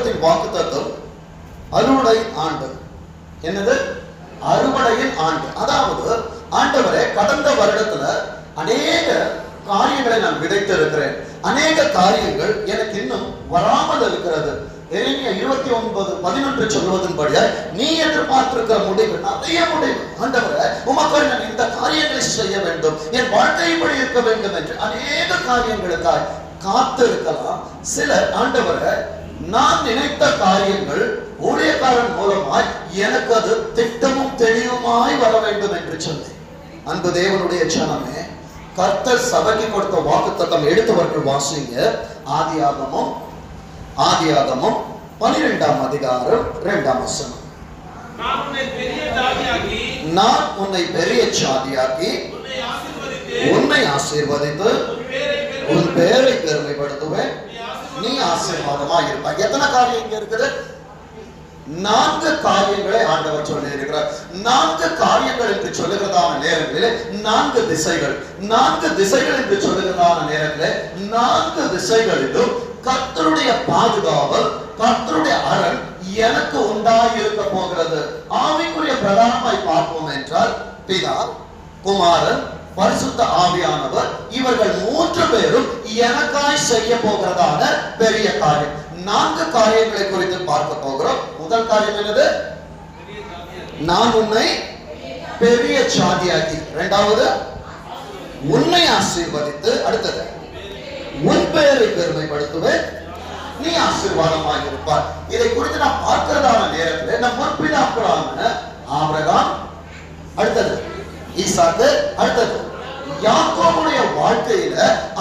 புத்தகத்தின் வாக்குத்தத்தம் அறுவடை ஆண்டு. என்னது? அறுவடையின் ஆண்டு. அதாவது ஆண்டவரே, கடந்த வருடத்துல அநேக காரியங்களை நான் விதைத்து இருக்கிறேன், அநேக காரியங்கள் எனக்கு இன்னும் வராமல் இருக்கிறது. எரேமியா 29:11 சொல்வதன்படி நீ எதிர்பார்த்திருக்கிற முடிவு நிறைய முடிவு. ஆண்டவரே, உமக்காக நான் இந்த காரியங்களை செய்ய வேண்டும், என் வாழ்க்கை இப்படி இருக்க வேண்டும் என்று அநேக காரியங்களுக்காய் காத்திருக்கலாம். சிலர் ஆண்டவரே, நான் நினைத்த காரியங்கள் ஊழியக்காரன் மூலமாய் எனக்கு அது திட்டமும் தெளிவுமாய் வர வேண்டும் என்று சொன்னேன். அன்பு தேவனுடைய ஜனமே, கர்த்தர் சபைக்கு கொடுத்த வாக்குத்தத்தம் எடுத்தவர்கள் வாசிங்க. ஆதியாகமம் 12ஆம் அதிகாரம் 2ஆம் வசனம். நான் உன்னை பெரிய ஜாதியாக்கி உன்னை ஆசீர்வதித்து உன் பேரை பெருமைப்படுத்துவேன், நீ ஆசீர்வாதமாக இருப்பாய். எத்தனை காரியம் இங்க இருக்குது? 4 காரியங்களை ஆண்டவர் சொல்லி இருக்கிறார். 4 காரியங்கள் என்று சொல்லுகிறதான நேரங்களில் 4 திசைகள், 4 திசைகள் என்று சொல்லுகிறதான நேரங்களில் 4 திசைகளிலும் கர்த்தருடைய பாதுகாவல், கர்த்தருடைய அரண் எனக்கு உண்டாயிருக்க போகிறது. ஆவிக்குரிய பிரதானமாய் பார்ப்போம் என்றால் பிதா, குமாரன், பரிசுத்த ஆவியானவர், இவர்கள் 3 பேரும் எனக்காய் செய்ய போகிறதான பெரிய காரியம். 4 காரியங்களை குறித்து பார்க்க போகிறோம். முதல் காரியம் என்னது? நான் உன்னை பெரிய ஜாதியாக்கி. இரண்டாவது, உன்னை ஆசீர்வதித்து. அடுத்தது, உன் பெயரை பெருமைப்படுத்துவேன், நீ ஆசீர்வாதமாக இருப்பார். இதை குறித்து நான் பார்க்கிறதான நேரத்தில் நம் முற்பிதாக்களான ஆபிரகாம், அடுத்தது ஈசாக்கு, அடுத்தது யாக்கோபுடைய வாழ்க்கையில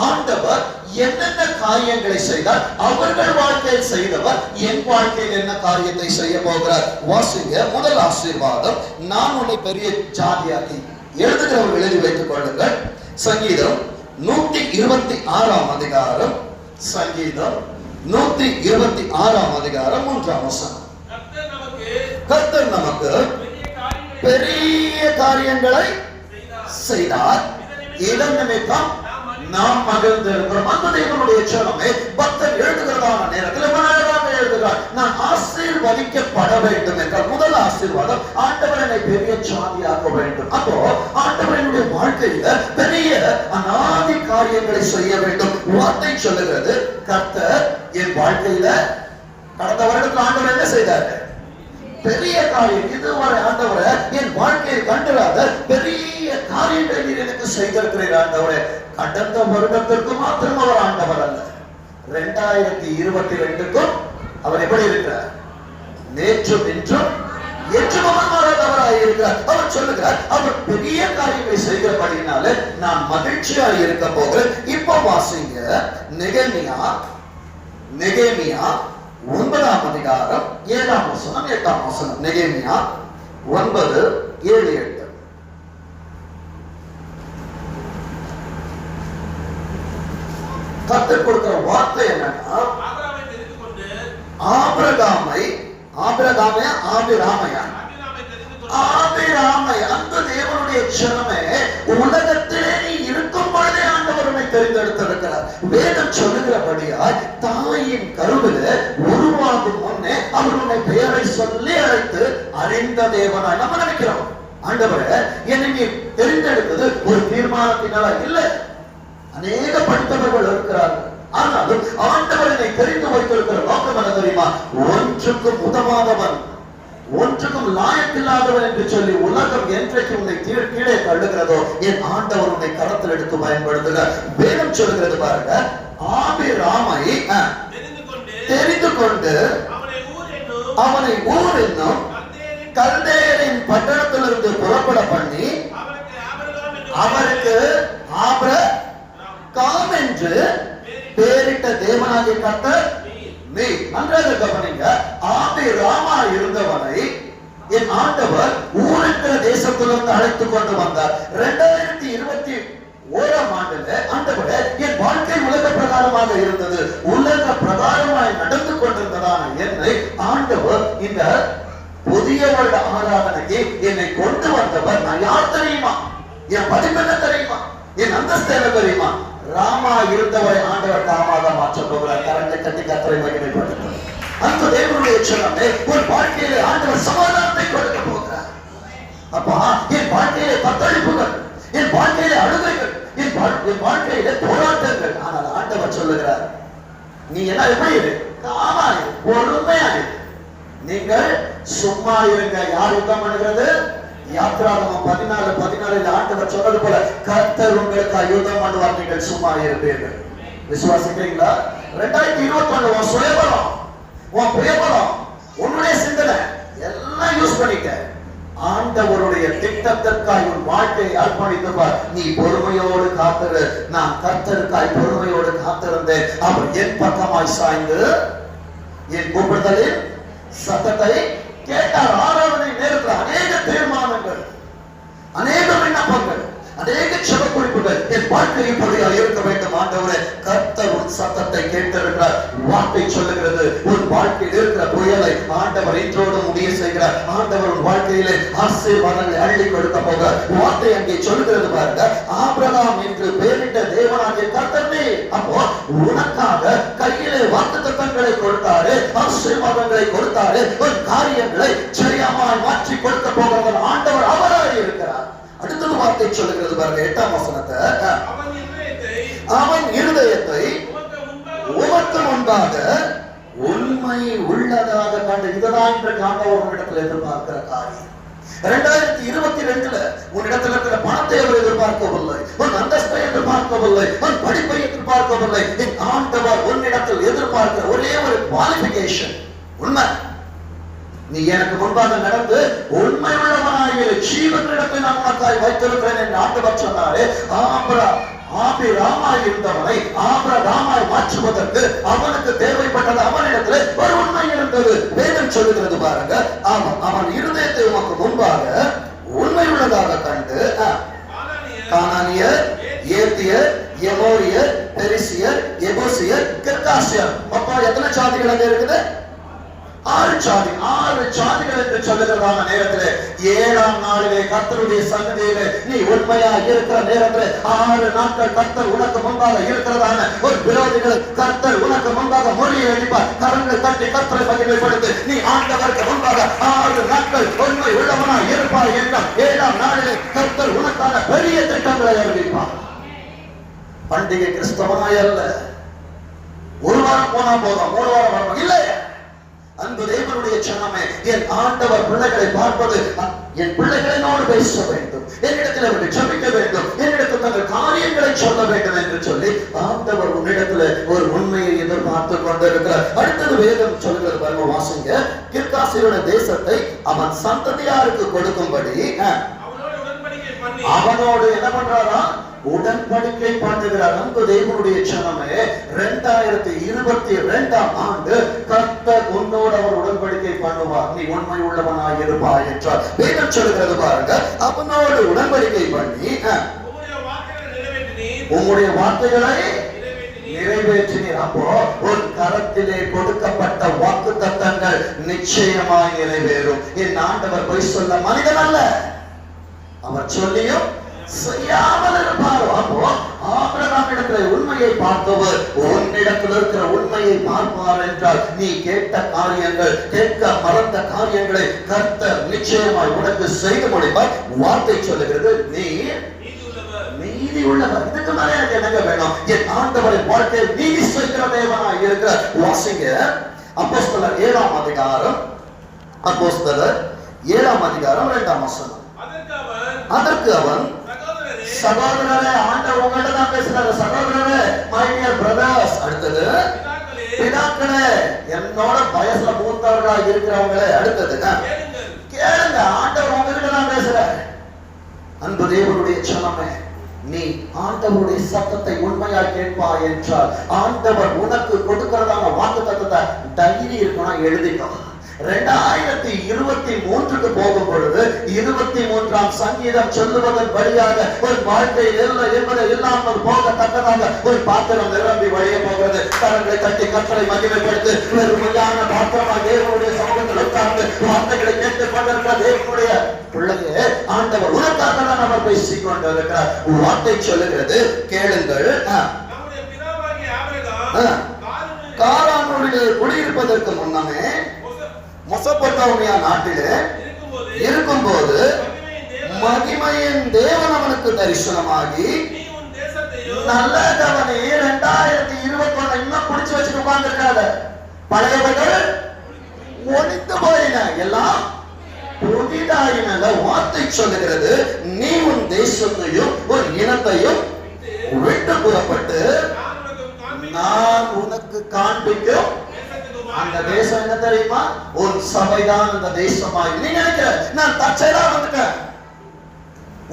ஆண்டவர் என்னென்ன காரியங்களை செய்தார், அவர்கள் வாழ்க்கையில் செய்தவர் என் வாழ்க்கையில் என்ன காரியத்தை செய்ய போகிறார். வாசிங்க. முதல் ஆசீர்வாதம், நான் உன்னை பெரிய ஜாதியாக்கி. எழுதுகிறவர்கள் எழுதி வைத்துக் கொள்ளுங்கள். சங்கீதம் 126ஆம் அதிகாரம், சங்கீதம் 126ஆம் அதிகாரம் 3ஆம் வசனம். கர்த்தர் நமக்கு பெரிய காரியங்களை செய்தார், இதன் நிமித்தம் நாம் மகிழ்ந்திருக்கிறோம். அந்த தேவனுடைய ஜனமே, பக்தர் எழுதுகிறதான நேரத்தில் எழுதுகிறார், நான் ஆசீர்வதிக்கப்பட வேண்டும் என்றால் முதல் ஆசீர்வாதம், ஆண்டவர் என்னை பெரிய ஜாதியாக்க வேண்டும். அப்போ ஆண்டவருடைய வாழ்க்கையில பெரிய அநாதி காரியங்களை செய்ய வேண்டும். வார்த்தை சொல்லுகிறது, கர்த்தர் என் வாழ்க்கையில கடந்த வருடத்தில் ஆண்டவர் என்ன செய்தார்? பெரிய காரியம். இதுவரை ஆண்டவரை என் வாழ்க்கையில் கண்டிராத பெரிய காரியங்களை நீர் எனக்கு செய்திருக்கிறீர் ஆண்டவரே. கடந்த வருடத்திற்கு மாத்திரம் அவர் ஆண்டவர் அல்ல, 2022க்கும் அவர் எப்படி இருக்கிறார்? நேற்றும் இன்றும் என்றும் மாறாதவராக இருக்கிறார். அவர் சொல்லுகிறார், அவர் பெரிய காரியங்களை செய்கிறபடினால நான் மகிழ்ச்சியாக இருக்க போகிறேன். இப்போ வாசிங்க. நெகேமியா 9ஆம் அதிகாரம் 7ஆம் வசனம் 8ஆம் வசனம். நெகேமியா 9, 7, 8. கர்த்தர் கொடுக்கிற வார்த்தை என்னன்னா, ஆபிராமை அந்த தேவனுடைய ஜனமே, உலகத்திலே நீ இருக்கும் பொழுதே ஆண்டவர் உன்னை தெரிந்தெடுத்திருக்கிறார். வேதம் சொல்லுகிறபடியாய் தாயின் கருவில உருவாகும் முன்னே அவர் உன்னை பெயரை சொல்லி அழைத்து அறிந்த தேவனாய் நம்ம நினைக்கிறோம். ஆண்டவரே, என்னை நீ தெரிந்தெடுத்தது ஒரு தீர்மானத்தினால இல்லை. அநேக படித்தவர்கள் இருக்கிறார்கள், ஆனாலும் ஆண்டவரை தெரிந்து வைத்திருக்கிற நோக்கம் என்ன தெரியுமா? ஒன்றுக்கும் உதவாதவன், ஒன்றுக்கும் லாயக்கில்லாதவன் என்று சொல்லி உலகம் என்றைக்கு உன்னை கீழே தள்ளுகிறதோ என் ஆண்டவர் உன்னை கரத்தில் எடுத்து பயன்படுத்துகிறார். வேதம் சொல்லுகிறது பாருங்க, ஆபிராமை தெரிந்து கொண்டு அவனை ஊர் என்னும் கல்தேயரின் பட்டணத்திலிருந்து புறப்பட பண்ணி அவருக்கு ஆபிரகாம் என்று பேரிட்ட தேவனாகிய கர்த்தர் நீ. நன்றாக கவனிங்க. ஆபிராமா இருந்தவனை என் ஆண்டவர் ஊரென்கிற தேசத்திலிருந்து அழைத்துக் கொண்டு வந்தார். 2021ஆம் ஆண்டுல ஆண்டவர் என் வாழ்க்கை உலக பிரகாரமாக இருந்தது. உலக பிரகாரமாய் நடந்து கொண்டிருந்ததான என்னை ஆண்டவர் இந்த புதிய வருட ஆராதனைக்கு என்னை கொண்டு வந்தவர். நான் யார் தெரியுமா? என் படிப்பென்ன தெரியுமா? என் அந்தஸ்து என்ன தெரியுமா? ராமா இருந்தவரை ஆண்டவர் தாமாக மாற்ற போகிறார். கரங்களை கட்டி கர்த்தரை மகிமைப்படுத்துகிறார். அந்த தேவனுடைய ஜனமே, உன் வாழ்க்கையிலே ஆண்டவர் சமாதானத்தை கொடுக்க போகிறார். அப்பா, என் வாழ்க்கையிலே தத்தளிப்புகள், என் வாழ்க்கையிலே அழுகைகள், என் வாழ்க்கையிலே போராட்டங்கள், ஆனால் ஆண்டவர் சொல்லுகிறார், நீ என்ன எப்படி இரு, காமாய் பொறுமையாய். நீங்கள் சும்மா இருங்க. யார் யுத்தம் பண்ணுகிறது? யாத்திராகமம் 14:14 ஆண்டவர் சொன்னது போல, கர்த்தர் உங்களுக்கு யுத்தம் பண்ணுவார், நீங்கள் சும்மா இருப்பீர்கள். விசுவாசிக்கிறீங்களா? 2021 உன் சுயபலம், உன் புயபலம், உன்னுடைய சிந்தனை எல்லாம் யூஸ் பண்ணிட்ட. ஆண்டவருடைய திட்டத்திற்காய் உன் வாழ்க்கையை அர்ப்பணித்துப்பார். நீ பொறுமையோடு காத்திரு. நான் கர்த்தருக்காய் பொறுமையோடு காத்திருந்தேன். அவர் என் பக்கமாய் சாய்ந்து என் கூப்பிடுதலில் சத்தத்தை கேட்டார். ஆராதனை நேரத்தில் அநேக தீர்மானங்கள், அநேக விண்ணப்பங்கள், அநேக செப குறிப்புகள். என் வாழ்க்கை இப்படியா இருக்க வேண்டும் ஆண்டவரே. கர்த்தர் உன் சத்தத்தை கேட்டிருக்கிறார். வார்த்தை சொல்லுகிறது, உன் வாழ்க்கையில் இருக்கிற புயலை ஆண்டவர் இன்றோடு முடிய செய்கிறார். ஆண்டவர் உன் வாழ்க்கையிலே ஆசீர்வாதங்களை அள்ளி கொடுக்க போகிறார். வார்த்தை அங்கே சொல்லுகிறது பாருங்க, ஆபிரகாம் என்று பெயரிட்ட தேவனாகிய கர்த்தரே. அப்போ உனக்காக கையிலே வாக்குத்தத்தங்களை கொடுத்தாரு, ஆசீர்வாதங்களை கொடுத்தாரு, உன் காரியங்களை சரியாமாய் மாற்றி கொடுக்க போகிறவர் ஆண்டவர் அவராய் இருக்கிறார். அடுத்தது வார்த்தை சொல்லுகிறது பாருங்க, 8ஆம் வசனத்தை, அவன் இருதயத்தை உமக்கு முன்பாக உண்மை உள்ளதாக கண்டு. இதுதான் இன்றைக்கு ஆண்டவர் உன்னிடத்தில் எதிர்பார்க்கிற காரியம். 2022 உன்னிடத்தில் இருக்கிற பணத்தை அவர் எதிர்பார்க்கவில்லை, உன் அந்தஸ்தை எதிர்பார்க்கவில்லை, உன் படிப்பை எதிர்பார்க்கவில்லை. ஆண்டவர் உன்னிடத்தில் எதிர்பார்க்கிற ஒரே ஒரு குவாலிபிகேஷன் உண்மை. நீ எனக்கு முன்பாக நடந்து உண்மை உள்ளவனாயிரு, ஜீவனிடத்தை நான் உனக்காய் வைத்திருக்கிறேன் என்று ஆண்டவர் சொன்னாரே. ஆபிரகாமாய் இருந்தவனை ஆபிரகாமாய் மாற்றுவதற்கு அவனுக்கு தேவைப்பட்டது அவனிடத்திலே ஒரு உண்மை இருந்தது. வேதம் சொல்லுகிறது பாருங்க, அவன் இருதயத்தை உனக்கு முன்பாக உண்மை உள்ளதாக கண்டு கானானியர், ஏத்தியர், எமோரியர், பெரிசியர், எபூசியர், கிர்காசியர், மொத்தம் எத்தனை சாதிகள் அங்க இருக்குது? 6 சாதிகள் என்று சொல்லுகிறதான நேரத்திலே 7ஆம் நாளிலே கர்த்தருடைய சன்னதியிலே நீ உண்மையா இருக்கிற நேரத்திலே 6 நாட்கள் கர்த்தர் உனக்கு முன்பாக இருக்கிறதான ஒரு விரோதிகளை கர்த்தர் உனக்கு முன்பாக மொழியை அளிப்பார். கரங்கள் தட்டி கர்த்தரை மகிமைப்படுத்து. நீ ஆண்டவருக்கு முன்பாக 6 நாட்கள் உண்மை உள்ளவனா இருப்பாய் என்றால் 7ஆம் நாளிலே கர்த்தர் உனக்கான பெரிய திட்டங்களை அறிவிப்பார். பண்டிகை கிறிஸ்தவனாய் அல்ல, ஒரு வாரம் போனா போதும், 3 வாரம் வரணும் இல்லை. அன்பு தேவனுடைய ஜனமே, என் ஆண்டவர் பிள்ளைகளை பார்ப்பது, என் பிள்ளைகளோடு பேச வேண்டும், என்னிடத்தில் அவர்கள் ஜெபிக்க வேண்டும், என்னிடத்தில் தங்கள் காரியங்களை சொல்ல வேண்டும் என்று சொல்லி ஆண்டவர் உன்னிடத்தில் ஒரு உண்மையை எதிர்பார்த்து கொண்டிருக்கிறார். அடுத்தது வேதம் சொல்லுகிறது பாருங்க, வாசிங்க. கிர்காசியருடைய தேசத்தை அவன் சந்ததியாருக்கு கொடுக்கும்படி அவனோடு என்ன பண்றாரா? உடன்படிக்கை பண்ணுகிறார். அன்பு தேவனுடைய ஜனமே, 2022ஆம் ஆண்டு கர்த்தர் உன்னோடு அவர் உடன்படிக்கை பண்ணுவார். நீ உண்மை உள்ளவனாய் இருப்பாய் என்றார். வேதம் சொல்லுகிறது பாருங்க, அவனோடு உடன்படிக்கை பண்ணி உங்களுடைய வார்த்தைகளை நிறைவேற்றினீர். அப்போ உன் கரத்திலே கொடுக்கப்பட்ட வாக்கு தத்தங்கள் நிச்சயமாய் நிறைவேறும். என் ஆண்டவர் பொய் சொல்ல மனிதன் அல்ல, அவர் சொல்லியும் செய்யாமல் இருப்பார். அப்போ ஆபிரகாமிடத்தில் உண்மையை பார்த்தவர் உன்னிடத்தில் இருக்கிற உண்மையை பார்ப்பார் என்றால் நீ கேட்ட காரியங்கள், கேட்க மறந்த காரியங்களை கர்த்தர் நிச்சயமாய் உனக்கு செய்து முடிப்பார். வார்த்தை சொல்லுகிறது, நீ நீதி உள்ளவர். இதுக்கு மேலே எனக்கு என்னங்க வேணும்? என் ஆண்டவரின் வாழ்க்கையில் நீதி செய்கிற தேவனாய் இருக்கிற. வாசிங்க, அப்போஸ்தலர் 7ஆம் அதிகாரம், அப்போஸ்தலர் 7ஆம் அதிகாரம் 2ஆம் வசனம். அதற்கு அவன், சகோதரரே, ஆண்டவர் உங்கள்ட்ட தான் பேசுறாரு. சகோதரரே, மை டியர் பிரதர்ஸ். அடுத்தது பிதாக்களே, என்னோட வயசுல மூத்தவர்களா இருக்கிறவங்களே. அடுத்தது கேளுங்க, ஆண்டவர் உங்ககிட்ட தான் பேசுறாரு. அன்பு தேவனுடைய ஜனமே, நீ ஆண்டவருடைய சத்தத்தை உண்மையா கேட்பாய் என்றால் ஆண்டவர் உனக்கு கொடுக்கிறதான வாக்கு தத்தத்தை டைரி இருக்கணும், எழுதிக்கோ. 2023க்கு போகும் பொழுது 23ஆம் சங்கீதம் சொல்லுவதன் வழியாக ஒரு வாழ்க்கையில் இல்லை என்பதை இல்லாமல் போகத்தக்கதாக ஒரு பாத்திரம் நிரம்பி வழிய போகிறது. கரங்களை தட்டி கர்த்தரை மகிமைப்படுத்து. வெறுமையான பாத்திரமா தேவனுடைய சமூகத்தில் உட்கார்ந்து வார்த்தைகளை கேட்டுக் கொண்டிருக்கிற தேவனுடைய பிள்ளையே, ஆண்டவர் உனக்காக தான் அவர் பேசிக் கொண்டிருக்கிறார். வார்த்தை சொல்லுகிறது, கேளுங்கள். காரானுடைய உள்ளே குடியிருப்பதற்கு முன்னமே மெசொப்பொத்தாமியா நாட்டிலே இருக்கும்போது மகிமையின் தேவன் அவனுக்கு தரிசனமாகி, நல்ல கவனி, 2021 இன்னும் பிடிச்சு வச்சுட்டு உட்கார்ந்து இருக்காத. பழையவர்கள் ஒழிந்து போயின, எல்லாம் புதிதாயின. வார்த்தை சொல்லுகிறது, நீ உன் தேசத்தையும் ஒரு இனத்தையும் விட்டு புறப்பட்டு நான் உனக்கு காண்பிக்கும் அந்த தேசம் என்ன தெரியுமா? உன் சபைதான் அந்த தேசமாய். நீ நினைக்கிற நான் தற்செயலா வந்துட்டேன்,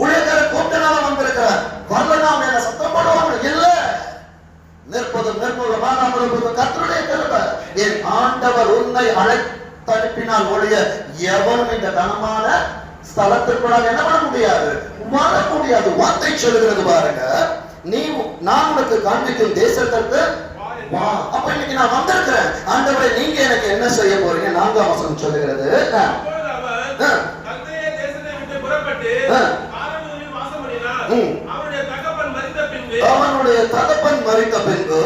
ஊழியக்கார கூட்டனால வந்திருக்கிறேன், வரலனா மேல சத்தம் போடுவாங்க. இல்ல, நிற்பதும் நிர்மூலமாக கர்த்தருடைய கிருபை. என் ஆண்டவர் உன்னை அழைத்தனுப்பினால் ஒழிய எவனும் இந்த கனமான ஸ்தலத்திற்குள்ளாக என்ன பண்ண முடியாது, வர முடியாது. வார்த்தை சொல்லுகிறது பாருங்க, நீ நான் உனக்கு காண்பிக்கும் தேசத்திற்கு வா. அப்ப இன்னைக்கு நான் வந்திருக்கிறேன், ஆண்டவரே நீங்க எனக்கு என்ன செய்ய போறீங்க? 4ஆம் வசனம் சொல்லுகிறது, அவனுடைய தகப்பன் மரித்த பின்பு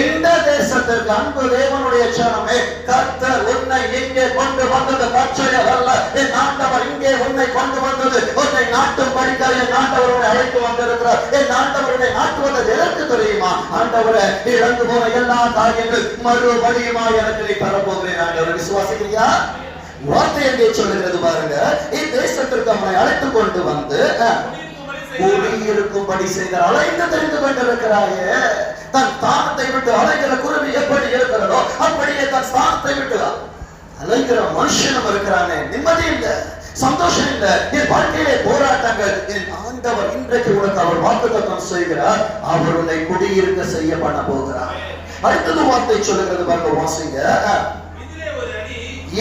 இந்த தேசத்திற்கு, அன்பு தேவனுடைய சனமே, கர்த்தர் உன்னை இங்கே கொண்டு வந்தது தற்செயல் அல்ல. என் ஆண்டவர் இங்கே உன்னை கொண்டு வந்தது உன்னை நாட்டும் படிக்க என் ஆண்டவர் உன்னை அழைத்து வந்திருக்கிறார். என் ஆண்டவர் உன்னை நாட்டுவது எதற்கு தெரியுமா? ஆண்டவரை இழந்து போன எல்லா காரியங்கள் மறுபடியுமா எனக்கு நீ தரப்போகிறேன். ஆண்டவர் விசுவாசிக்கிறியா? வார்த்தை எங்கே சொல்லுகிறது பாருங்க, இத்தேசத்திற்கு அவனை அழைத்து கொண்டு வந்து குடியிருக்கும்படி செய்தார். அலைந்து தெரிந்து கொண்டிருக்கிறாயே, தன் ஸ்தானத்தை விட்டு அலைகிற குருவி எப்படி இருக்கிறதோ அப்படியே தன் ஸ்தானத்தை விட்டு அலைகிற மனுஷனும் இருக்கிறானே. நிம்மதி இல்லை, சந்தோஷம் இல்லை, என் வாழ்க்கையிலே போராட்டங்கள். என் ஆண்டவர் இன்றைக்கு உனக்கு அவர் வாக்குத்தத்தம் செய்கிறார், அவர் உன்னை குடியிருக்க செய்ய பண்ண போகிறார். அடுத்தது வார்த்தை சொல்லுகிறது பாருங்க, வாசிங்க.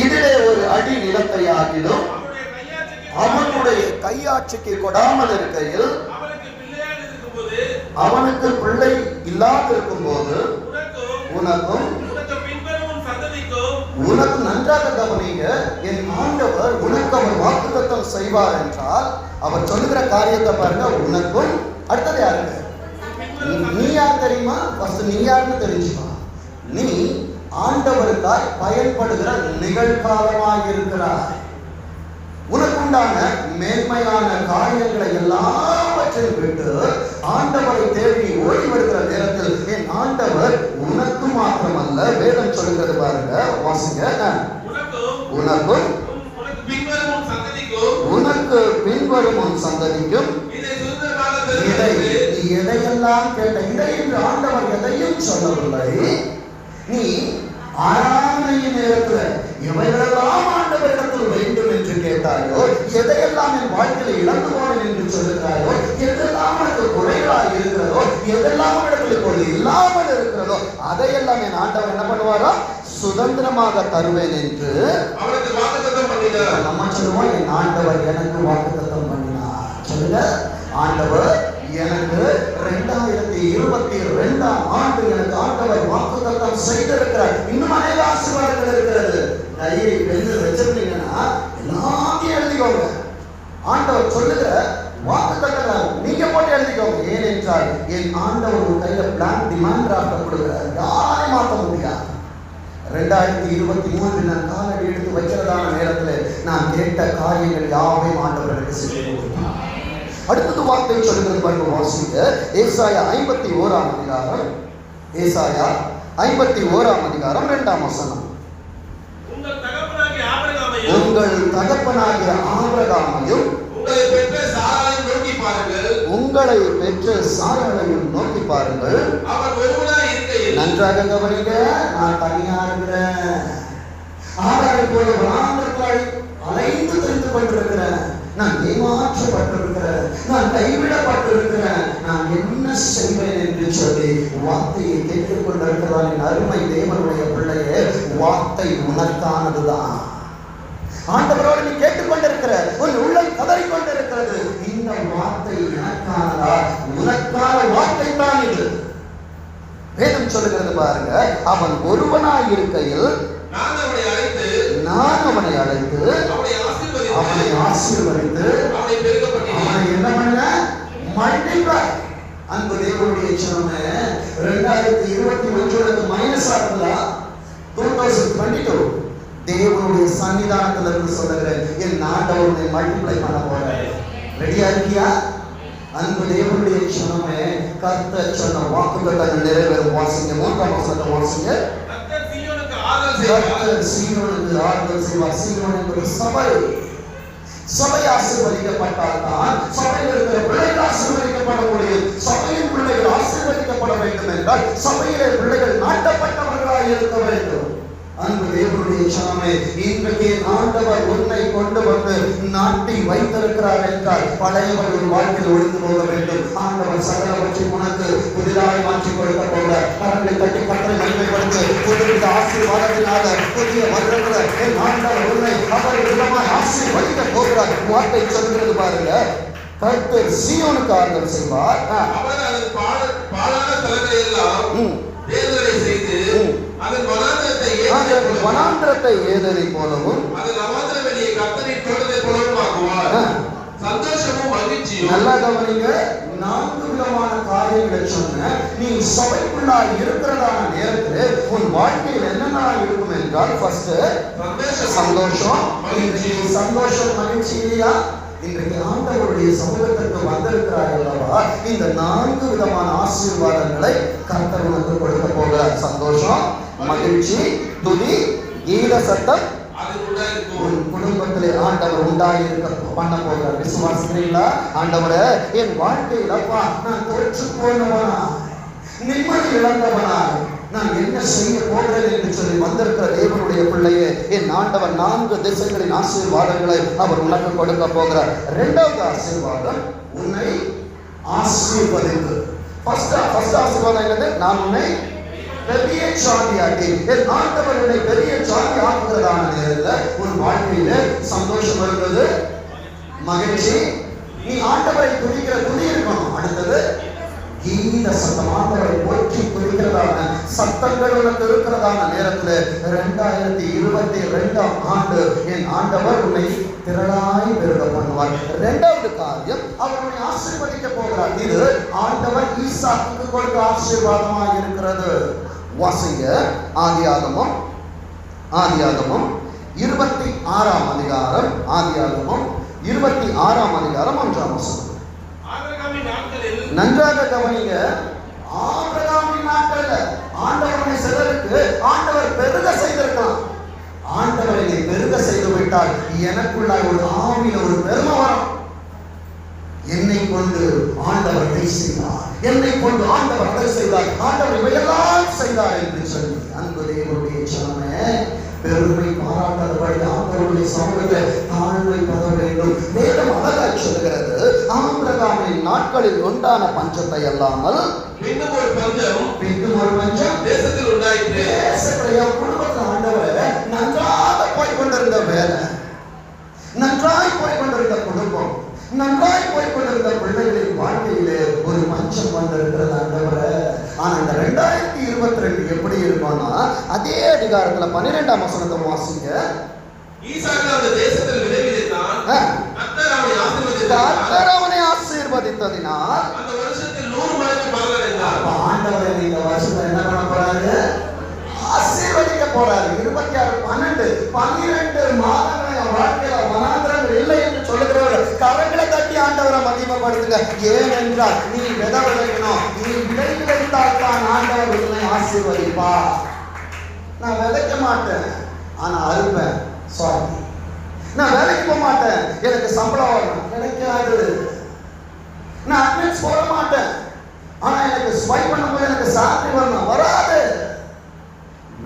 இதிலே ஒரு அடி நிலத்தை ஆகிலும் அவனுடைய கையாட்சிக்கு கொடாமல் இருக்கையில், அவனுக்கு பிள்ளை இல்லாதிருக்கும் போது உனக்கும் உனக்கு நன்றாக கவனிங்க, என் ஆண்டவர் உனக்கு அவர் வாக்குத்தத்தம் செய்வார் என்றால் அவர் சொல்லுகிற காரியத்தை பாருங்க. உனக்கும், அடுத்தது யாருங்க? நீ யார் தெரியுமா? ஃபர்ஸ்ட் நீ யாருன்னு தெரிஞ்சுமா. நீ ஆண்டவருக்காய் பயன்படுகிற நிகழ்காலமாக இருக்கிறாய். உனக்குண்டான மேன்மையான காரியங்களை எல்லாவற்றையும் விட்டு ஆண்டவரை தேடி ஓடி வருகிற நேரத்தில் என் ஆண்டவர் உனக்கு மாத்திரமல்ல, வேதம் சொல்லுகிறது பாருங்க, வாசிங்க. உனக்கும் உனக்கு பின்வரும் உன் சந்ததிக்கும் எதையெல்லாம் கேட்ட இதை என்று ஆண்டவர் எதையும் சொல்லவில்லை. நீ ஆராதனையின் நேரத்தில் எவைகளெல்லாம் ஆண்டவரிடத்தில் வேண்டும் என்று கேட்டாயோ, எதையெல்லாம் என் வாழ்க்கையில் இழந்து போனேன் என்று சொல்லுகிறாயோ, எதெல்லாம் உனக்கு குறைகளாக இருக்கிறதோ, எதெல்லாம் இடத்துல இப்பொழுது இல்லாமல் இருக்கிறதோ, அதையெல்லாம் என் ஆண்டவர் என்ன பண்ணுவாரோ சுதந்திரமாக தருவேன் என்று அவருக்கு வாக்குத்தத்தம் பண்ணினார். நம்ம சொல்லுவோம், என் ஆண்டவர் எனக்கு வாக்குத்தத்தம் பண்ணினார். சொல்லுங்க, ஆண்டவர் எனக்கு 2022ஆம் ஆண்டு எனக்கு ஆண்டவர் வாக்குத்தத்தம் செய்திருக்கிறார். இன்னும் அநேக ஆசீர்வாதங்கள் இருக்கிறது. டைரி பெண்ணு வச்சிருந்தீங்கன்னா எல்லாத்தையும் எழுதிக்கோங்க. ஆண்டவர் சொல்லுகிற வாக்குத்தத்தம் நீங்க போட்டு எழுதிக்கோங்க. ஏனென்றால் என் ஆண்டவர் ஒரு கையில பிளான் டிமாண்ட் டிராஃப்ட் கொடுக்கிறார், யாரையும் மாற்ற முடியாது. 2023 நான் காலடி எடுத்து வைக்கிறதான நேரத்தில் நான் கேட்ட காரியங்கள் யாவையும் ஆண்டவர் எனக்கு செய்து கொடுத்தார். அடுத்தது வார்த்தை சொல்லுகிறது பாருங்க, வாசிங்க. ஏசாயா 51ஆம் அதிகாரம், ஏசாயா 51ஆம் அதிகாரம் 2ஆம் வசனம். உங்கள் தகப்பனாகிய ஆபிரகாமையும் உங்களை பெற்ற சாராளையும் நோக்கி பாருங்கள். அவர் ஒருவனாய் இருக்கையில், நன்றாக கவனிங்க, நான் தனியா இருக்கிறேன். ஆகாரை போல வனாந்தரத்தில் அலைந்து தெரிந்து கொண்டிருக்கிறேன். நான் ஏமாற்றப்பட்டிருக்கிறேன், நான் கைவிடப்பட்டிருக்கிறேன், நான் என்ன செய்வேன் என்று சொல்லி வார்த்தையை கேட்டுக் கொண்டிருக்கிறான். என் அருமை தேவனுடைய பிள்ளையே, வார்த்தை உனக்கானதுதான். ஆண்டவரோடு நீ கேட்டுக்கொண்டிருக்கிற உன் உள்ளம் கதறிக் கொண்டிருக்கிறது. இந்த வார்த்தை எனக்கானதா? உனக்கான வார்த்தை தான் இது. வேதம் சொல்லுகிறது பாருங்க, அவன் ஒருவனாய் இருக்கையில் நான் அவனை அழைத்து அவனை ஆசீர்வதித்து அவனை என்ன பண்ண மல்டிப்ளை அன்பு தேவனுடைய ஜனமே, 2021 மைனஸ் ஆகுதா? 2022 தேவனுடைய சன்னிதானத்துல இருந்து சொல்லுகிறேன், என் ஆண்டவரை மல்டிப்ளை பண்ண போறேன். ரெடியா இருக்கியா? அன்பு தேவனுடைய ஜனமே, கர்த்தர் சொன்ன வாக்குத்தத்தங்கள் நிறைவேறும். வாசிங்க, 3ஆம் வசனத்தை வாசிங்க. கர்த்தர் சீயோனுக்கு ஆறுதல் செய்வார். சீயோன் என்பது சபை. சபை ஆசீர்வதிக்கப்பட்டால் தான் சபையில் இருக்கிற பிள்ளைகள் ஆசீர்வதிக்கப்பட முடியும். சபையின் பிள்ளைகள் ஆசீர்வதிக்கப்பட வேண்டும் என்றால் சபையிலே பிள்ளைகள் நாட்டப்பட்டவர்களாக இருக்க வேண்டும். அன்பு தேவனுடைய ஜனமே, இன்றைக்கு ஆண்டவர் உன்னை கொண்டு வந்து நாட்டி வைத்திருக்கிறார் என்றால் பழையவர் ஒரு வாழ்க்கையில் ஒழிந்து போக வேண்டும். ஆண்டவர் சகலவற்றை உனக்கு புதிதாக மாற்றி கொடுக்க போகிறார். கரங்களை தட்டி கட்டளை நன்மைப்படுத்து. புதிய ஆசீர்வாதத்தினால புதிய வருடத்தில் என் ஆண்டவர் உன்னை அவர் விதமாய் ஆசீர்வதிக்க போகிறார். வார்த்தை சொல்கிறது பாருங்க, கர்த்தர் சீயோனுக்கு ஆறுதல் செய்வார். அவர் அதன் பாழான தலங்களை எல்லாம் தேர்தலை செய்து அதன் வனாந்திரத்தை ஏதரை போலவும் அதன் அவாந்திர வெளியை கர்த்தரின் தோட்டத்தை போலவும் ஆக்குவார். சந்தோஷமும் மகிழ்ச்சியும். நல்லா கவனிங்க, 4 விதமான காரியங்களை சொன்ன. நீ சபைக்குள்ளாய் இருக்கிறதான நேரத்தில் உன் வாழ்க்கையில் என்னென்ன இருக்கும் என்றால், ஃபர்ஸ்ட் சந்தோஷம். சந்தோஷம் மகிழ்ச்சி இல்லையா? இன்றைக்கு ஆண்டவருடைய சமூகத்திற்கு வந்திருக்கிறார் அல்லவா? இந்த 4 விதமான ஆசீர்வாதங்களை கர்த்தர் உனக்கு கொடுக்க போகிறார். சந்தோஷம், மகிழ்ச்சி, துதி, கீத சத்தம் உன் குடும்பத்திலே ஆண்டவர் உண்டாயிருக்க பண்ண போகிறார். விசுவாசிக்கிறீங்களா? ஆண்டவரே, என் வாழ்க்கையில் அப்பா நான் தோற்று போனவனா, நிம்மதி இழந்தவனா, நான் என்ன செய்ய போகிறேன் என்று சொல்லி வந்திருக்கிற தேவனுடைய பிள்ளையே, என் ஆண்டவர் 4 திசைகளின் ஆசீர்வாதங்களை அவர் உனக்கு கொடுக்க போகிறார். 2வது ஆசீர்வாதம், உன்னை ஆசீர்வதித்து. ஃபர்ஸ்ட் ஆசீர்வாதம் என்னது? நான் உன்னை பெரிய ஜாதியாக்கி, என் ஆண்டவர் உன்னை பெரிய ஜாதி ஆக்குகிறதான நேரத்தில் உன் வாழ்க்கையில சந்தோஷம் வருகிறது, மகிழ்ச்சி. நீ ஆண்டவரை துதிக்கிற துதி இருக்கணும். அடுத்தது கீத சத்தம். ஆண்டவரை போற்றி துதிக்கிறதான சத்தங்கள் உனக்கு இருக்கிறதான நேரத்தில் 2022ஆம் ஆண்டு என் ஆண்டவர் உன்னை திரளாய் பெருக பண்ணுவார். 2வது காரியம், அவர் உன்னை ஆசீர்வதிக்க போகிறார். இது ஆண்டவர் ஈசாக்குக்கு கொடுத்த ஆசீர்வாதமாக இருக்கிறது. வாசிங்க, ஆதியாகமம் 26ஆம் அதிகாரம். ஆதியாகமம் 26ஆம் அதிகாரம் 1ஆம் வசனம். நன்றாக கவனிங்க. ஆபிரகாமின் நாட்கள்ல ஆண்டவருடைய சிலருக்கு ஆண்டவர் பெருக செய்திருக்கலாம். ஆண்டவரை பெருக செய்து விட்டால் எனக்குள்ளாய் ஒரு ஆவியில ஒரு பெருமை வரும். என்னை கொண்டு ஆண்டவர் இதை செய்தார், என்னை கொண்டு ஆண்டவர் அதை செய்தார், ஆண்டவர் இவையெல்லாம் செய்தார் என்று சொல்லி அன்பு தேவனுடைய ஜனமே, பெருமை பாராட்டாதபடி ஆண்டவருடைய சமூகத்தை தாழ்மை பெற வேண்டும். வேதம் அழகாய் சொல்லுகிறது, ஆபிரகாமின் நாட்களில் உண்டான பஞ்சத்தை அல்லாமல் பின்னும் ஒரு பஞ்சம் தேசத்தில் உண்டாயிற்று. தேசத்துல குடும்பத்தில் ஆண்டவர் நன்றாக போய்கொண்டிருந்த வேலை, நன்றாய் போய்கொண்டிருந்த குடும்பம், நன்றாய் போய்கொண்டிருந்த பிள்ளைகளின் வாழ்க்கையிலே ஒரு பஞ்சம் வந்திருக்கிறது ஆண்டவரே. ஆனா இந்த 2022 எப்படி இருக்கும்னா, அதே அதிகாரத்துல 12ஆம் வசனத்தை வாசிங்க. ஈசாக்கு அந்த தேசத்தில் விளைவித்தான், கர்த்தர் அவனை ஆசீர்வதித்ததினால் அந்த வருஷத்தில் 100 மடங்கு பலனடைந்தார். ஆண்டவர் இந்த வருஷத்துல என்ன பண்ண போறாரு? ஆசீர்வதிக்க போறாரு. 12 மாதங்கள் வாழ்க்கையில வனாந்திரங்கள் இல்லை என்று சொல்லுகிறவர் கரங்களை தட்டி ஆண்டவரை மகிமைப்படுத்துங்க. ஏனென்றால் நீ விதை விதைக்கணும், நீ விதை விதைத்தால் தான் ஆண்டவர் உன்னை ஆசீர்வதிப்பா. நான் விதைக்க மாட்டேன், ஆனா அறுப்பேன். சாரி, நான் வேலைக்கு போக மாட்டேன், எனக்கு சம்பளம் வரணும், கிடைக்காது. நான் அட்வான்ஸ் போட மாட்டேன், ஆனா எனக்கு ஸ்வைப் பண்ணும்போது எனக்கு சாலரி வரணும், வராது.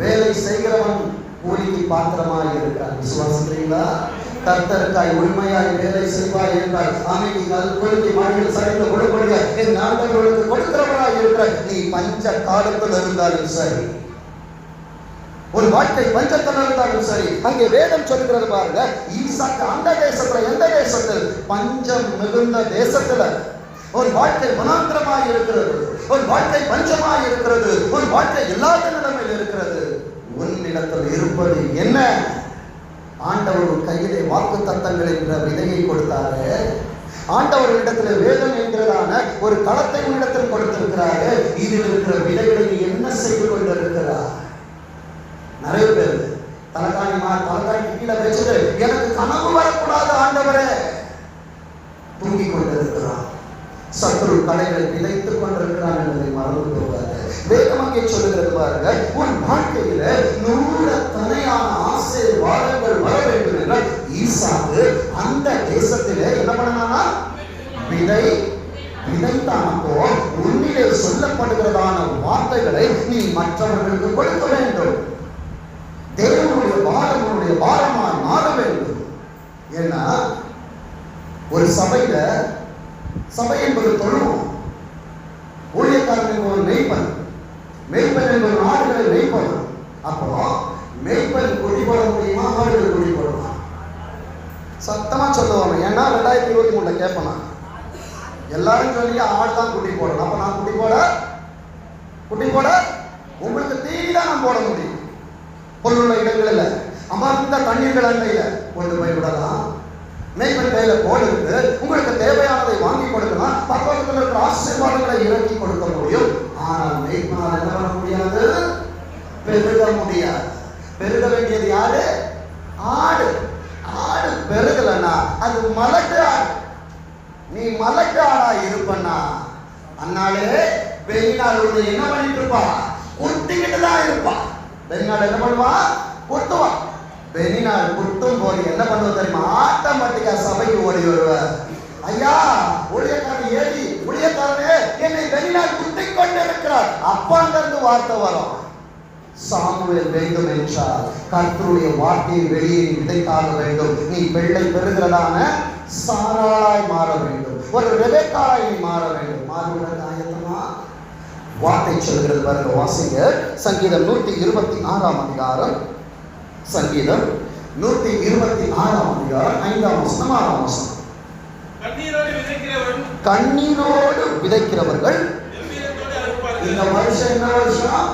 வேலை செய்கிறவன் கூலிக்கு பாத்திரமாய் இருக்கிறான். விசுவாசிக்கிறீங்களா? கர்த்தருக்காய் உண்மையாய் வேலை செய்வாய் என்றால் அமைதிகள் கொழுக்கி மாடிகள் சரிந்து கொடுப்படுக என் ஆண்டவர்களுக்கு கொடுக்கிறவராய் இருக்கிற நீ பஞ்ச காலத்தில் இருந்தாலும் சரி, ஒரு வாழ்க்கை பஞ்சத்தில் இருந்தாலும் சரி, அங்கே வேதம் சொல்லுகிறது பாருங்க, ஈசாக்கு அந்த தேசத்துல, எந்த தேசத்தில்? பஞ்சம் மிகுந்த தேசத்துல ஒரு வாழ்க்கை வனாந்திரமாய் இருக்கிறது, ஒரு வாழ்க்கை பஞ்சமாய் இருக்கிறது, ஒரு வாழ்க்கை இல்லாத நிலைமையில் இருக்கிறது. உன்னிடத்தில் இருப்பது என்ன? ஆண்டவர் கையிலே வாக்கு தத்தங்கள் என்ற விதையை கொடுத்தாரு. ஆண்டவர் இடத்துல வேதம் என்கிறதான ஒரு களத்தை உன்னிடத்தில் கொடுத்திருக்கிறாரு. இதில் இருக்கிற விதைகளை நீ என்ன செய்து கொண்டிருக்கிறார்? நிறைய பேர் தலைகாணி கீழே வச்சுட்டு எனக்கு கனவு வரக்கூடாது ஆண்டவரே தூங்கிக் கொண்டிருக்கிறான். சத்துரு கடைகளை விதைத்துக் கொண்டிருக்கிறான் என்பதை மறந்து போவாரு. வேதம் அங்கே சொல்லுகிறது பாருங்க, உன் வாழ்க்கையில 100 தனையான ஆசீர்வாதங்கள் வர வேண்டும் என்றால் ஈசாக்கு அந்த தேசத்திலே என்ன பண்ணனா விதைத்தானப்போ உன்னிலே சொல்லப்படுகிறதான வார்த்தைகளை நீ மற்றவர்களுக்கு கொடுக்க வேண்டும். தேவனுடைய பாரமுடைய பாரமாய் மாற வேண்டும். ஏன்னா ஒரு சபை என்பது தொழுவம், ஊழியக்காரன் என்பது மெய்ப்பன் என்பது ஆடுகளை மெய்ப்பவன். அப்போ மெய்ப்பன் குடி போட முடியுமா? ஆடுகள் குடி போடுமா? சத்தமா சொல்லுவாங்க. ஏன்னா 2023 கேட்பேன், எல்லாரும் சொல்லி ஆடு தான் குடி போடணும். அப்ப நான் குடி போட உங்களுக்கு தீனிதான் நான் போட முடியும். பொருளுள்ள இடங்களில் அமர்ந்த தண்ணீர்கள் அண்டையில கொண்டு போய் விடலாம். மேய்ப்பன் கையில போல் இருக்கு, உங்களுக்கு தேவையானதை வாங்கி கொடுக்கலாம். பக்கத்தில் இருக்கிற ஆசீர்வாதங்களை இறக்கி கொடுக்க முடியும். ஆனால் மேய்ப்பனால் என்ன பண்ண முடியாது? பெருக முடியாது. பெருக வேண்டியது யாரு? ஆடு. ஆடு பெருகலன்னா அது மலட்டு ஆடு. நீ மலட்டு ஆடா இருப்பன்னா அன்னாலே பெரிநாள் உள்ள என்ன பண்ணிட்டு இருப்பா? குத்திக்கிட்டு தான் இருப்பா. பெரிநாள் என்ன பண்ணுவா? குத்துவா. பெரிநாள் குத்தும் போது என்ன பண்ணுவோம் தெரியுமா? ஆட்டோமேட்டிக்கா சபைக்கு ஓடி வருவார். ஐயா ஊழியக்காரனே என்னை பெரிநாள் குத்திக் கொண்டிருக்கிறார். அப்பாங்கிருந்து வார்த்தை வரும். சாமுவேல் வேண்டும் என்றால் கர்த்தருடைய வார்த்தையை வெளியே விதைத்தாக வேண்டும். நீ வெள்ளை பெறுகிறதான சாராளாய் மாற வேண்டும். ஒரு ரெபெக்காளாய் நீ மாற வேண்டும். மாறுவதற்கு ஆயத்தமா? வார்த்தை சொல்கிறது பாருங்க, வாசிங்க. சங்கீதம் 126 அதிகாரம். சங்கீதம் 126 அதிகாரம் 5ஆம் வசனம் 6ஆம் வசனம். கண்ணீரோடு விதைக்கிறவர்கள் இந்த வருஷம் என்ன வருஷம்?